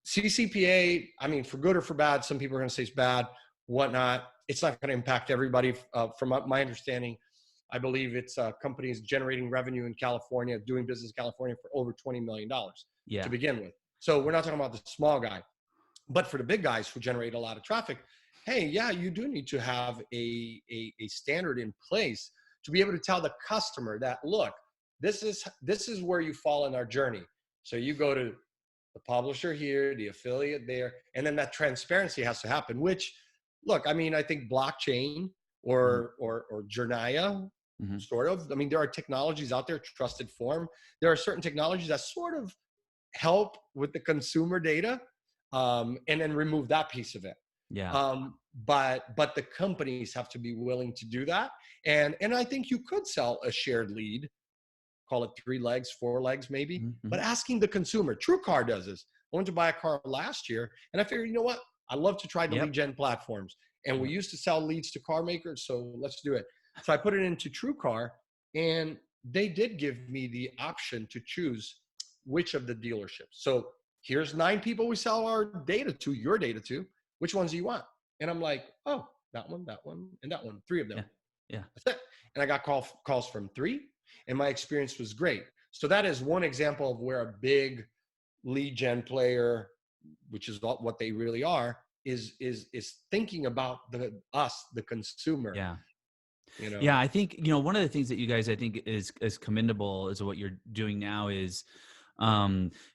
CCPA, I mean, for good or for bad, some people are going to say it's bad, whatnot. It's not going to impact everybody. From my understanding, I believe it's companies generating revenue in California, doing business in California for over $20 million Yeah. to begin with. So we're not talking about the small guy. But for the big guys who generate a lot of traffic, hey, yeah, you do need to have a standard in place to be able to tell the customer that, look, this is where you fall in our journey. So you go to the publisher here, the affiliate there, and then that transparency has to happen. Which, look, I mean, I think blockchain or Journaya, Mm-hmm. sort of. I mean, there are technologies out there, trusted form. There are certain technologies that sort of help with the consumer data, and then remove that piece of it. Yeah. But the companies have to be willing to do that. And I think you could sell a shared lead, call it 3 legs, 4 legs maybe, Mm-hmm. but asking the consumer. TrueCar does this. I went to buy a car last year, and I figured, you know what? I love to try the lead gen platforms. And we used to sell leads to car makers, so let's do it. So I put it into TrueCar, and they did give me the option to choose which of the dealerships. So here's 9 people we sell our data to, your data to. Which ones do you want? And I'm like, oh, that one, and that one, 3 of them. Yeah. Yeah. That's it. And I got calls from 3, and my experience was great. So that is one example of where a big lead gen player, which is what they really are, is thinking about the consumer. Yeah. You know. Yeah, I think, one of the things that you guys, I think, is commendable is what you're doing now is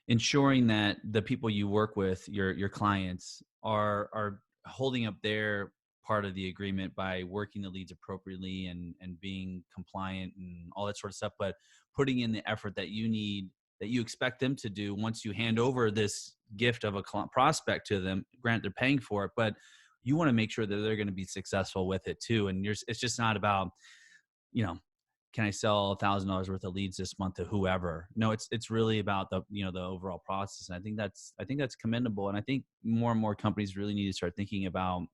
ensuring that the people you work with, your clients, are holding up their part of the agreement by working the leads appropriately and being compliant and all that sort of stuff, but putting in the effort that you need, that you expect them to do once you hand over this gift of a prospect to them. Grant, they're paying for it, but you want to make sure that they're going to be successful with it too. And it's just not about, can I sell $1,000 worth of leads this month to whoever? No, it's really about the overall process. And I think that's commendable. And I think more and more companies really need to start thinking about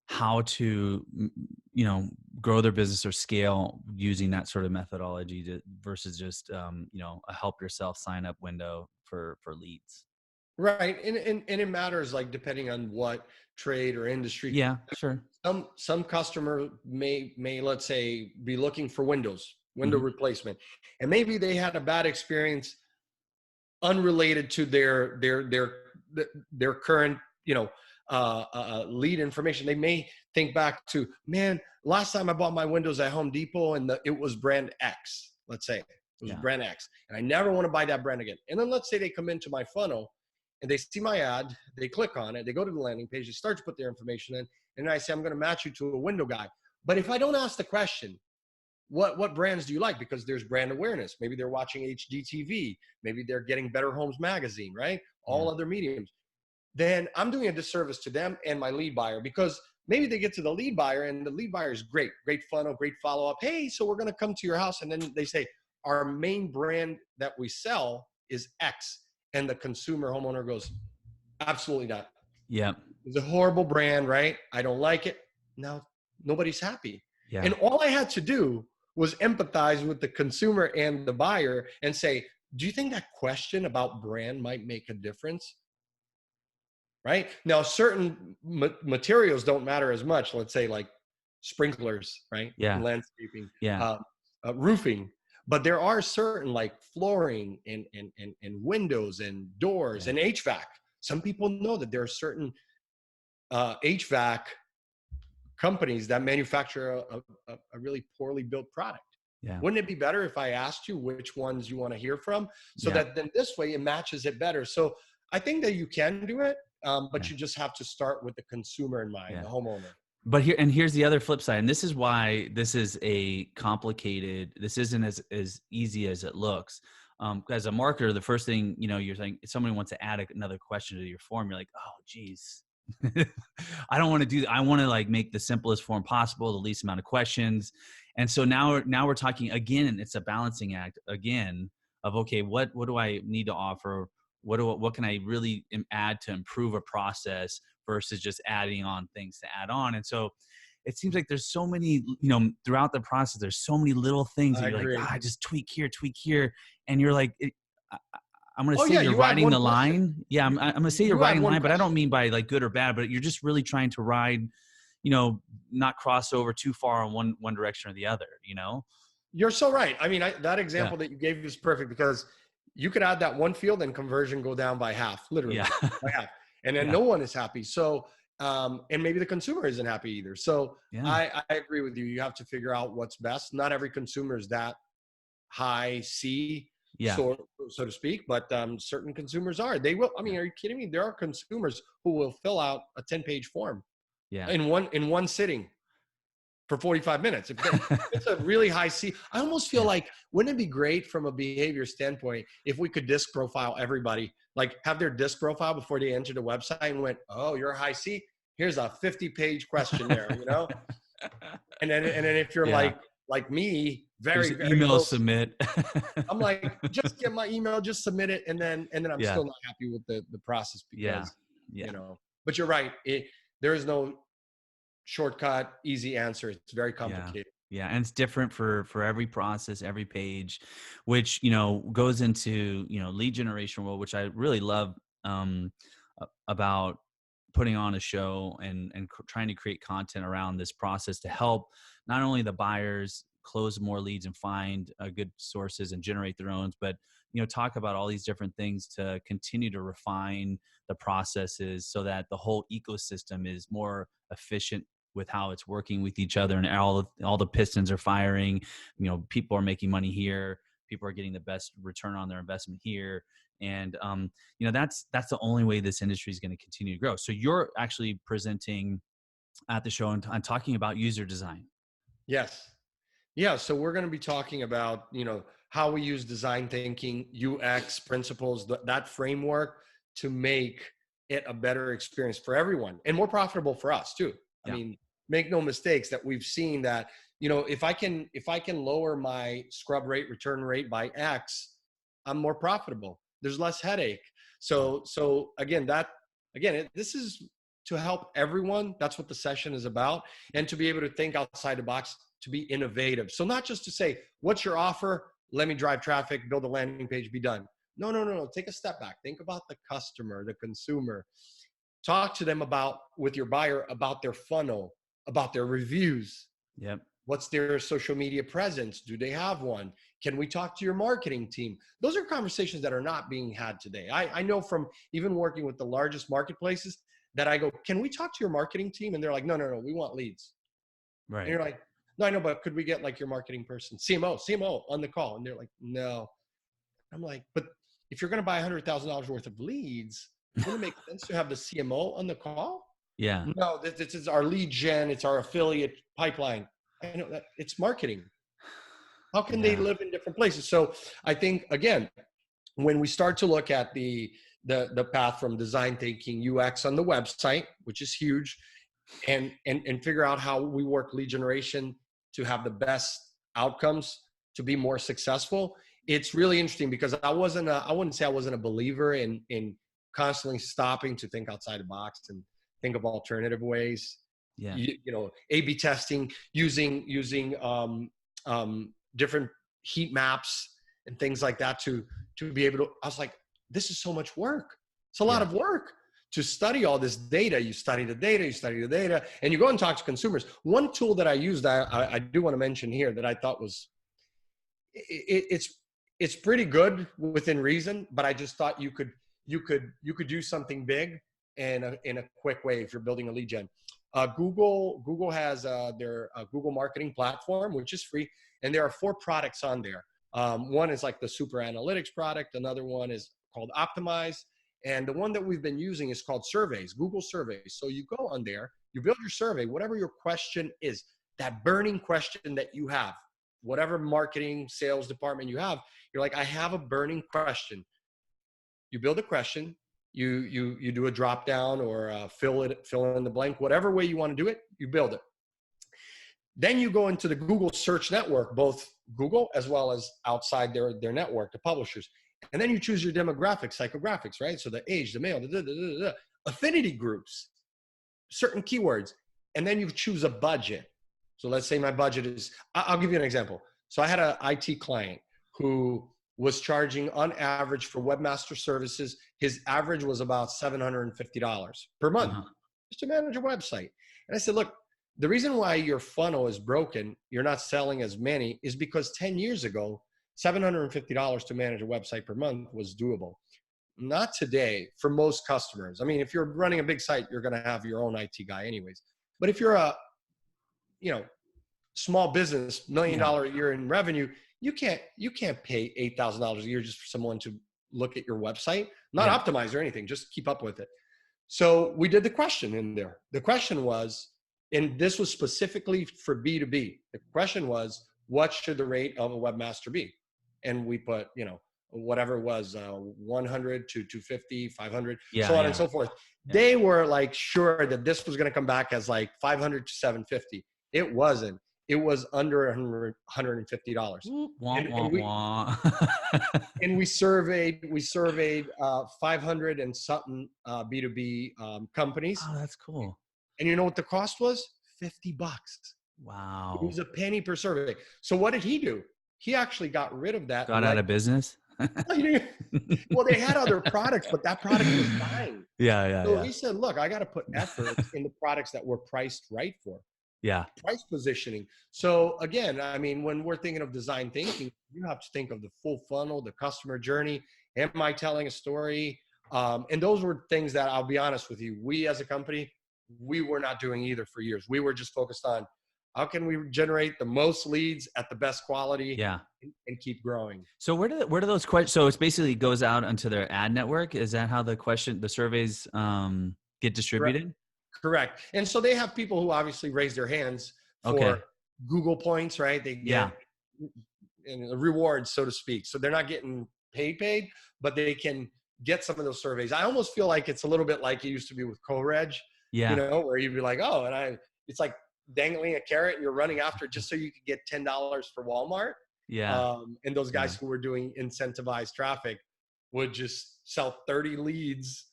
how to, grow their business or scale using that sort of methodology versus just, a help yourself sign up window for leads. Right. And it matters, like, depending on what trade or industry. Yeah, sure. Some customer may, let's say, be looking for windows. window replacement. And maybe they had a bad experience unrelated to their current, lead information. They may think back to, man, last time I bought my windows at Home Depot and it was brand X, let's say. It was brand X. And I never want to buy that brand again. And then let's say they come into my funnel and they see my ad, they click on it, they go to the landing page, they start to put their information in, and I say, I'm going to match you to a window guy. But if I don't ask the question, what brands do you like? Because there's brand awareness. Maybe they're watching HGTV. Maybe they're getting Better Homes Magazine, right? All other mediums. Then I'm doing a disservice to them and my lead buyer, because maybe they get to the lead buyer and the lead buyer is great funnel, great follow-up. Hey, so we're going to come to your house. And then they say, our main brand that we sell is X. And the consumer homeowner goes, absolutely not. Yeah. It's a horrible brand, right? I don't like it. Now, nobody's happy. Yeah. And all I had to do was empathize with the consumer and the buyer and say, do you think that question about brand might make a difference? Right? Now, certain materials don't matter as much. Let's say like sprinklers, right? Yeah. Landscaping, Yeah. roofing. But there are certain like flooring and windows and doors and HVAC. Some people know that there are certain HVAC companies that manufacture a really poorly built product. Yeah. Wouldn't it be better if I asked you which ones you want to hear from, so that then this way it matches it better? So I think that you can do it, but you just have to start with the consumer in mind, the homeowner. But here's the other flip side. And this is why this is this isn't as easy as it looks. As a marketer, the first thing, you're saying, if somebody wants to add another question to your form, you're like, oh, geez, I don't want to do that. I want to like make the simplest form possible, the least amount of questions. And so now we're talking again, and it's a balancing act again of, okay, what do I need to offer? What can I really add to improve a process versus just adding on things to add on? And so it seems like there's so many, throughout the process, there's so many little things that you're like, just tweak here. And you're like, I'm going to say you're riding the line. Yeah, I'm going to say you're riding the line, but I don't mean by like good or bad, but you're just really trying to ride, not cross over too far in one direction or the other, You're so right. I mean, that example that you gave is perfect, because you could add that one field and conversion go down by half, literally by half. And then no one is happy. So, and maybe the consumer isn't happy either. So I agree with you. You have to figure out what's best. Not every consumer is that high C, so to speak, but certain consumers are. They will. I mean, are you kidding me? There are consumers who will fill out a 10-page form in one sitting for 45 minutes. If it's a really high C, I almost feel like, wouldn't it be great from a behavior standpoint if we could disc profile everybody, like have their disc profile before they enter the website and went, oh, you're a high C, here's a 50-page questionnaire, and then if you're like me, very email close, submit. I'm like, just get my email, just submit it, and then I'm still not happy with the process, because but you're right, there is no shortcut, easy answer. It's very complicated. Yeah. And it's different for every process, every page, which, goes into, lead generation role, which I really love about putting on a show and trying to create content around this process to help not only the buyers close more leads and find good sources and generate their own, but, talk about all these different things to continue to refine the processes so that the whole ecosystem is more efficient with how it's working with each other, and all the pistons are firing. People are making money here. People are getting the best return on their investment here. And, that's the only way this industry is going to continue to grow. So you're actually presenting at the show and talking about user design. Yes. Yeah. So we're going to be talking about, how we use design thinking, UX principles, that framework to make it a better experience for everyone and more profitable for us too. I mean, make no mistakes that we've seen that, if I can lower my scrub rate, return rate by X, I'm more profitable. There's less headache. So this is to help everyone. That's what the session is about. And to be able to think outside the box, to be innovative. So not just to say, what's your offer? Let me drive traffic, build a landing page, be done. No. Take a step back. Think about the customer, the consumer. Talk to them with your buyer, about their funnel, about their reviews. Yep. What's their social media presence? Do they have one? Can we talk to your marketing team? Those are conversations that are not being had today. I know from even working with the largest marketplaces that I go, can we talk to your marketing team? And they're like, no, no, no, we want leads. And Right. you're like, no, I know, but could we get like your marketing person, CMO on the call? And they're like, no. I'm like, but if you're going to buy $100,000 worth of leads, wouldn't it make sense to have the CMO on the call? Yeah. No, this is our lead gen. It's our affiliate pipeline. I know that it's marketing. How can they Yeah. live in different places? So I think, again, when we start to look at the path from design thinking, UX on the website, which is huge, and figure out how we work lead generation to have the best outcomes to be more successful. It's really interesting because I wouldn't say I wasn't a believer in constantly stopping to think outside the box and think of alternative ways. Yeah. You know, A/B testing, using different heat maps and things like that to be able to. I was like, this is so much work. It's a lot Yeah. of work to study all this data. You study the data, and you go and talk to consumers. One tool that I used, I do want to mention here that I thought was, it's pretty good within reason, but I just thought you could do something big in a quick way if you're building a lead gen. Google has their Google marketing platform, which is free, and there are 4 products on there. One is like the super analytics product. Another one is called Optimize. And the one that we've been using is called Surveys, Google Surveys. So you go on there, you build your survey, whatever your question is, that burning question that you have, whatever marketing, sales department you have, you're like, I have a burning question. You build a question, you do a drop down or fill in the blank, whatever way you want to do it, you build it. Then you go into the Google search network, both Google as well as outside their network, the publishers. And then you choose your demographics, psychographics, right? So the age, the male, affinity groups, certain keywords. And then you choose a budget. So let's say my budget is, I'll give you an example. So I had an IT client who was charging on average for webmaster services. His average was about $750 per month just to manage a website. And I said, look, the reason why your funnel is broken, you're not selling as many, is because 10 years ago, $750 to manage a website per month was doable. Not today for most customers. I mean, if you're running a big site, you're going to have your own IT guy anyways. But if you're a, small business, $1 million a year in revenue, you can't pay $8,000 a year just for someone to look at your website, not optimize or anything, just keep up with it. So we did the question in there. The question was, and this was specifically for B2B. The question was, what should the rate of a webmaster be? And we put, whatever it was, 100 to 250, 500, so on and so forth. They were like sure that this was going to come back as like 500 to 750. It wasn't. It was under $150. And we surveyed 500 and something B2B companies. Oh, that's cool. And you know what the cost was? $50. Wow. It was a penny per survey. So what did he do? He actually got rid of that. Got out of business? Well, they had other products, but that product was dying. So he said, look, I got to put effort in the products that were priced right for. Price positioning. So again, I mean, when we're thinking of design thinking, you have to think of the full funnel, the customer journey. Am I telling a story? And those were things that, I'll be honest with you, we as a company, we were not doing either for years. We were just focused on how can we generate the most leads at the best quality and keep growing. So where do those questions, so it's basically goes out onto their ad network? Is that how the surveys get distributed? Correct. And so they have people who obviously raise their hands for Google points, right? They get rewards, so to speak. So they're not getting paid, but they can get some of those surveys. I almost feel like it's a little bit like it used to be with co-reg, where you'd be like, oh, and it's like dangling a carrot and you're running after just so you could get $10 for Walmart. And those guys who were doing incentivized traffic would just sell 30 leads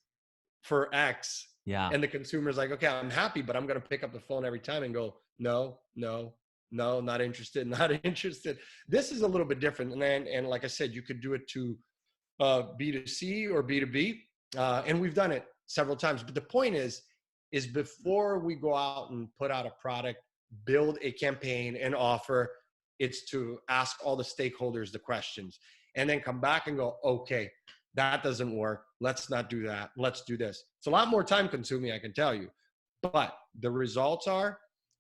for X. And the consumer's like, okay, I'm happy, but I'm going to pick up the phone every time and go, no, not interested, not interested. This is a little bit different. And like I said, you could do it to B2C or B2B. And we've done it several times. But the point is before we go out and put out a product, build a campaign and offer. It's to ask all the stakeholders the questions and then come back and go, okay, that doesn't work. Let's not do that. Let's do this. It's a lot more time consuming, I can tell you. But the results are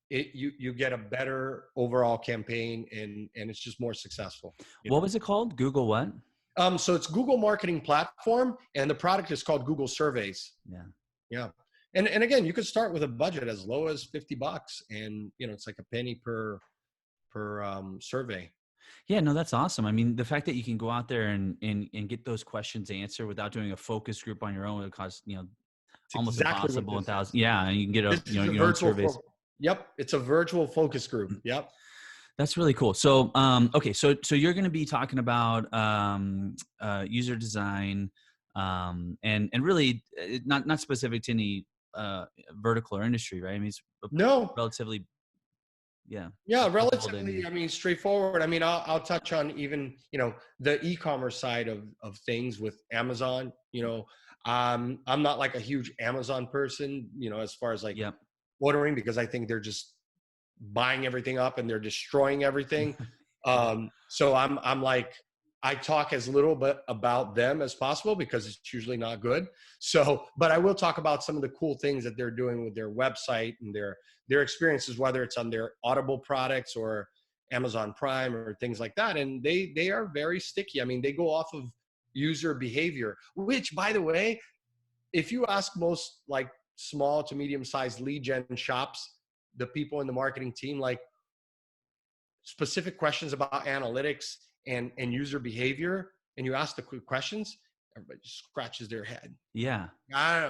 you get a better overall campaign and it's just more successful. What was it called? Google what? So it's Google Marketing Platform, and the product is called Google Surveys. Yeah. Yeah. And again, you could start with a budget as low as $50, and it's like a penny per survey. Yeah, no, that's awesome. I mean, the fact that you can go out there and get those questions answered without doing a focus group on your own would cost, It's almost exactly what impossible in this thousand. is. Yeah, and you can get This is a your own surveys. Yep, it's a virtual focus group. Yep. That's really cool. So, okay, so you're going to be talking about user design, and really not specific to any vertical or industry, right? I mean, it's No. relatively, yeah. Yeah, applicable to relatively. I mean, straightforward. I mean, I'll touch on even the e-commerce side of things with Amazon. I'm not like a huge Amazon person. As far as like Yep. ordering, because I think they're just buying everything up and they're destroying everything. So I'm like, I talk as little bit about them as possible because it's usually not good. So, but I will talk about some of the cool things that they're doing with their website and their experiences, whether it's on their Audible products or Amazon Prime or things like that. And they are very sticky. I mean, they go off of user behavior, which, by the way, if you ask most like small to medium sized lead gen shops, the people in the marketing team, like specific questions about analytics and user behavior, and you ask the quick questions, everybody just scratches their head. Yeah.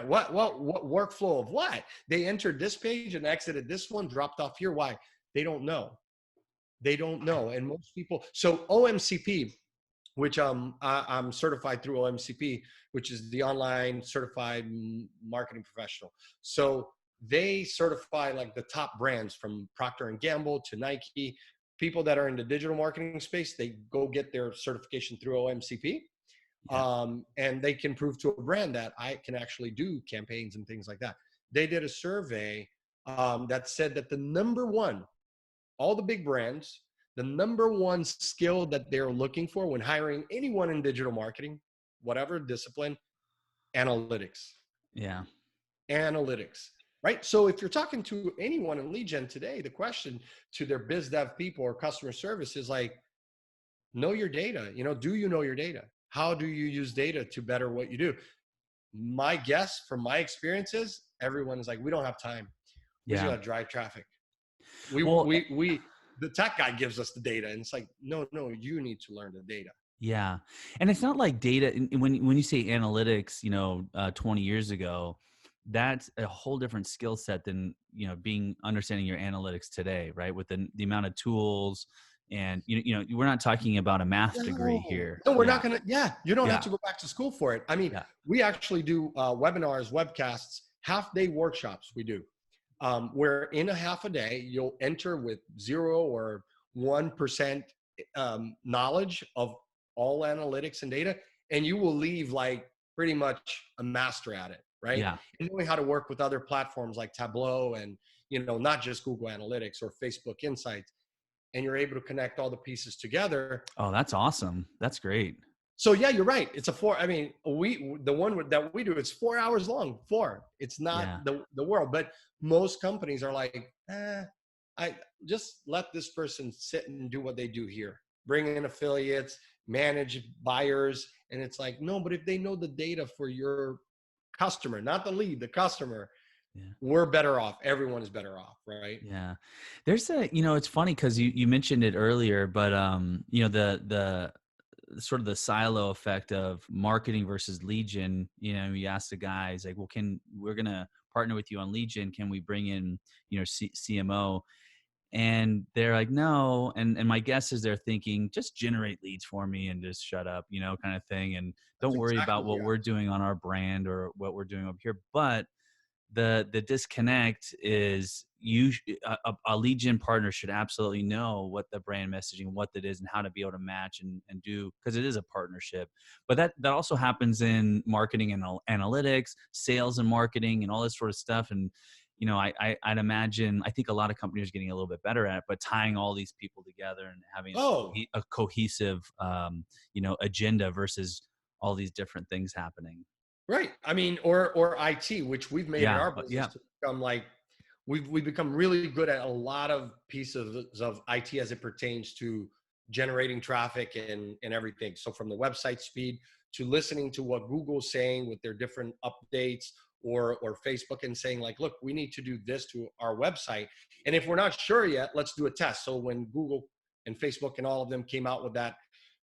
What workflow of what? They entered this page and exited this one, dropped off here. Why? They don't know. And most people, so OMCP, which I'm certified through OMCP, which is the online certified marketing professional. So they certify like the top brands from Procter and Gamble to Nike. People that are in the digital marketing space, they go get their certification through OMCP. Yeah. And they can prove to a brand that I can actually do campaigns and things like that. They did a survey that said that the number one, all the big brands, the number one skill that they're looking for when hiring anyone in digital marketing, whatever discipline, analytics. Yeah. Analytics, right? So if you're talking to anyone in lead gen today, the question to their biz dev people or customer service is like, know your data. Do you know your data? How do you use data to better what you do? My guess from my experiences, everyone is like, we don't have time. We just got to drive traffic. The tech guy gives us the data, and it's like, no, you need to learn the data. Yeah. And it's not like data. When you say analytics, 20 years ago, that's a whole different skill set than, understanding your analytics today, right? With the amount of tools and, we're not talking about a math degree here. No, we're not going to, you don't have to go back to school for it. I mean, we actually do webinars, webcasts, half-day workshops we do. Where in a half a day, you'll enter with 0 or 1% knowledge of all analytics and data, and you will leave like pretty much a master at it, right? Yeah. And knowing how to work with other platforms like Tableau and, not just Google Analytics or Facebook Insights, and you're able to connect all the pieces together. Oh, that's awesome. That's great. So yeah, you're right. It's the one that we do, it's 4 hours long. It's not the world, but most companies are like, I just let this person sit and do what they do here. Bring in affiliates, manage buyers. And it's like, no, but if they know the data for your customer, not the lead, the customer, we're better off. Everyone is better off. Right. Yeah. There's it's funny because you mentioned it earlier, but the sort of the silo effect of marketing versus lead gen. You ask the guys like, well, we're going to partner with you on lead gen. Can we bring in, CMO? And they're like, no. And my guess is they're thinking, just generate leads for me and just shut up, kind of thing. And don't worry about what we're doing on our brand or what we're doing over here. But the disconnect is a lead gen partner should absolutely know what the brand messaging, what that is, and how to be able to match and do, because it is a partnership. But that also happens in marketing and analytics, sales and marketing, and all this sort of stuff. And I'd imagine, I think a lot of companies are getting a little bit better at it, but tying all these people together and having Oh, a cohesive, agenda versus all these different things happening. right. I mean, or IT, which we've made in Yeah. our business Yeah. to become like we've become really good at a lot of pieces of IT as it pertains to generating traffic and everything. So from the website speed to listening to what Google's saying with their different updates, or Facebook and saying like, look, we need to do this to our website. And if we're not sure yet, let's do a test. So when Google and Facebook and all of them came out with that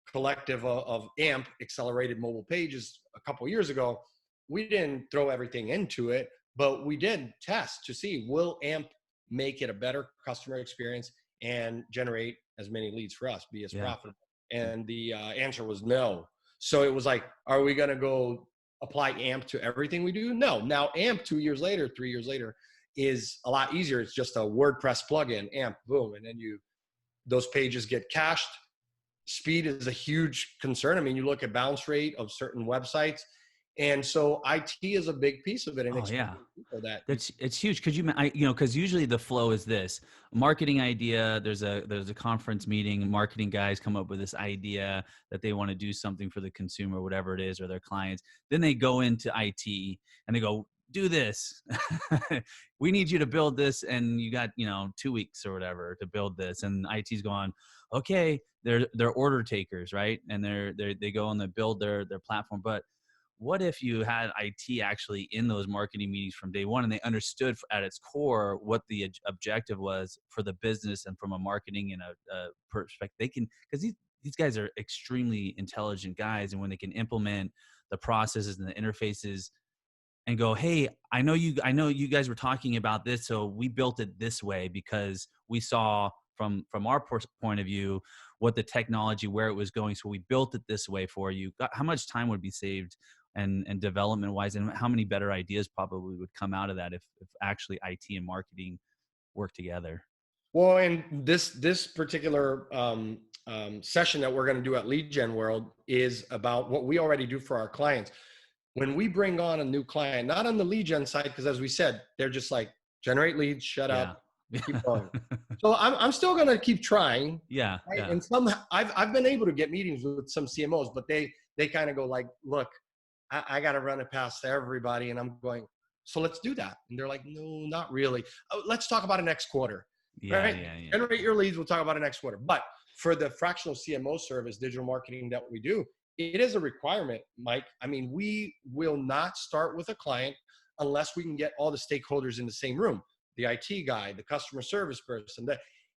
collective of AMP, accelerated mobile pages, a couple years ago, we didn't throw everything into it, but we did test to see, will AMP make it a better customer experience and generate as many leads for us, be as Yeah. profitable? And the answer was no. So it was like, are we going to go apply AMP to everything we do? No. Now AMP 2 years later, 3 years later, is a lot easier. It's just a WordPress plugin, AMP, boom, and then those pages get cached. Speed is a huge concern. I mean, you look at bounce rate of certain websites, and so IT is a big piece of it, and Oh yeah. explaining to people that It's huge. Could because usually the flow is this marketing idea. There's a conference meeting. Marketing guys come up with this idea that they want to do something for the consumer, whatever it is, or their clients. Then they go into IT and they go, do this. We need you to build this, and you got 2 weeks or whatever to build this. And IT's going, okay, they're order takers, right? And they go and they build their platform, but what if you had IT actually in those marketing meetings from day one, and they understood at its core what the objective was for the business, and from a marketing and a perspective, they can, because these guys are extremely intelligent guys, and when they can implement the processes and the interfaces and go, hey, I know you guys were talking about this, so we built it this way because we saw from our point of view what the technology, where it was going, so we built it this way for you. How much time would be saved, and development wise, and how many better ideas probably would come out of that if actually IT and marketing work together. well, and this particular session that we're going to do at Lead Gen World is about what we already do for our clients. When we bring on a new client, not on the lead gen side, because as we said, they're just like, generate leads, shut Yeah. up, keep going. So I'm still going to keep trying. Yeah. Right? Yeah. And I've been able to get meetings with some CMOs, but they kind of go like, look, I got to run it past everybody. And I'm going, so let's do that. And they're like, no, not really. Oh, let's talk about it next quarter. Yeah. Right? Yeah. Yeah. Generate your leads. We'll talk about it next quarter. But for the fractional CMO service, digital marketing that we do, it is a requirement, Mike. I mean, we will not start with a client unless we can get all the stakeholders in the same room, the IT guy, the customer service person,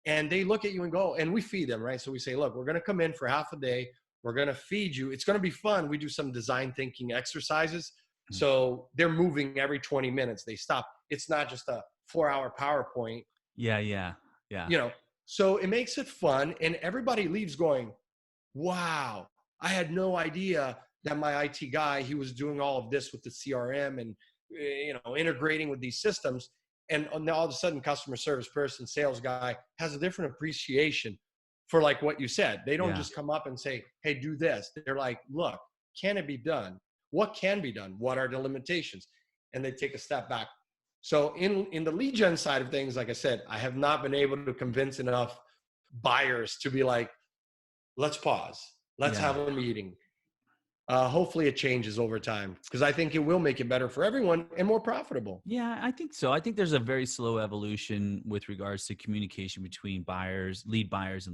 and they look at you and go, and we feed them, right? So we say, look, we're going to come in for half a day. We're going to feed you. It's going to be fun. We do some design thinking exercises. Mhm. So they're moving every 20 minutes. They stop. It's not just a 4-hour PowerPoint, Yeah. Yeah. Yeah. you know. So it makes it fun, and everybody leaves going, wow, I had no idea that my IT guy, he was doing all of this with the CRM and integrating with these systems. And now all of a sudden, customer service person, sales guy has a different appreciation for like what you said. They don't Yeah. just come up and say, hey, do this. They're like, look, can it be done? What can be done? What are the limitations? And they take a step back. So in the lead gen side of things, like I said, I have not been able to convince enough buyers to be like, let's pause. Let's Yeah. have a meeting. Hopefully it changes over time, because I think it will make it better for everyone and more profitable. Yeah, I think so. I think there's a very slow evolution with regards to communication between buyers and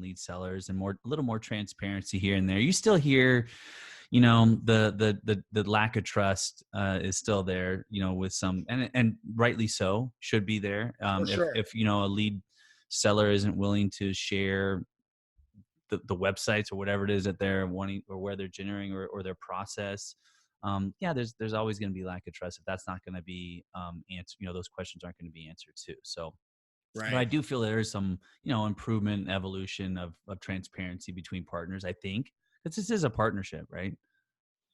lead sellers, and a little more transparency here and there. You still hear, the lack of trust is still there, with some, and rightly so, should be there. For sure. If a lead seller isn't willing to share the websites or whatever it is that they're wanting, or where they're generating, or their process, yeah, there's always going to be lack of trust if that's not going to be answered. Those questions aren't going to be answered too. So, but I Right. do feel there is some improvement and evolution of transparency between partners, I think, because this is a partnership, right?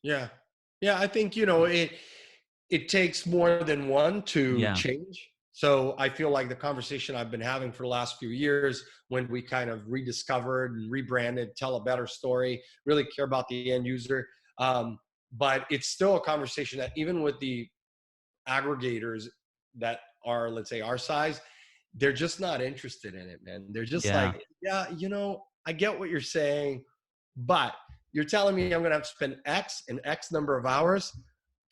Yeah. Yeah. I think, it takes more than one to Yeah. change. So I feel like the conversation I've been having for the last few years, when we kind of rediscovered and rebranded, tell a better story, really care about the end user. But it's still a conversation that even with the aggregators that are, let's say, our size, they're just not interested in it, man. They're just Yeah. like, yeah, I get what you're saying, but you're telling me I'm going to have to spend X in X number of hours.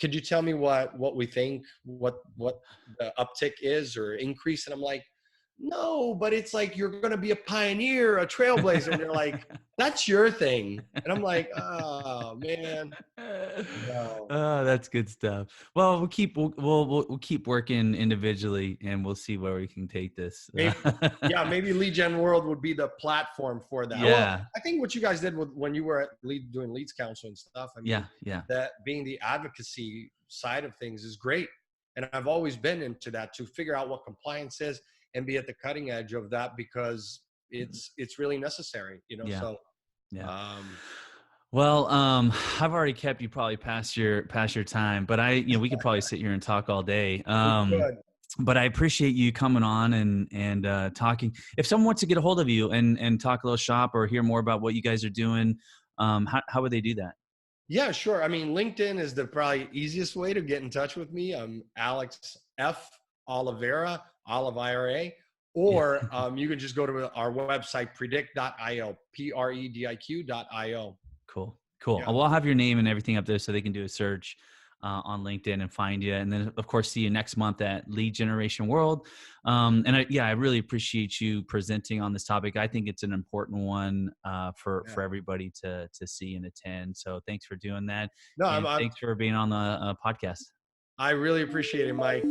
Could you tell me what we think, what the uptick is or increase? And I'm like, no, but it's like, you're going to be a pioneer, a trailblazer. And they're like, that's your thing. And I'm like, oh man, no. Oh, that's good stuff. Well, we'll keep working individually, and we'll see where we can take this. Maybe, yeah, maybe Lead Gen World would be the platform for that. Well, Yeah, I think what you guys did when you were at doing leads counsel and stuff, I mean, yeah. that being the advocacy side of things is great. And I've always been into that, to figure out what compliance is and be at the cutting edge of that, because it's really necessary, Yeah, so yeah. um Well, I've already kept you probably past your time, but we could probably sit here and talk all day. we could. But I appreciate you coming on and talking. If someone wants to get a hold of you and talk a little shop or hear more about what you guys are doing, how would they do that? Yeah, sure. I mean, LinkedIn is the probably easiest way to get in touch with me. I'm Alex F. Oliveira, Oliveira. Yeah. Or you can just go to our website, prediq.io, Prediq.io. Cool. Yeah. Well, I'll have your name and everything up there so they can do a search on LinkedIn and find you. And then, of course, see you next month at Lead Generation World. I really appreciate you presenting on this topic. I think it's an important one for Yeah. everybody to see and attend. So thanks for doing that. No, And thanks for being on the podcast. I really appreciate it, Mike.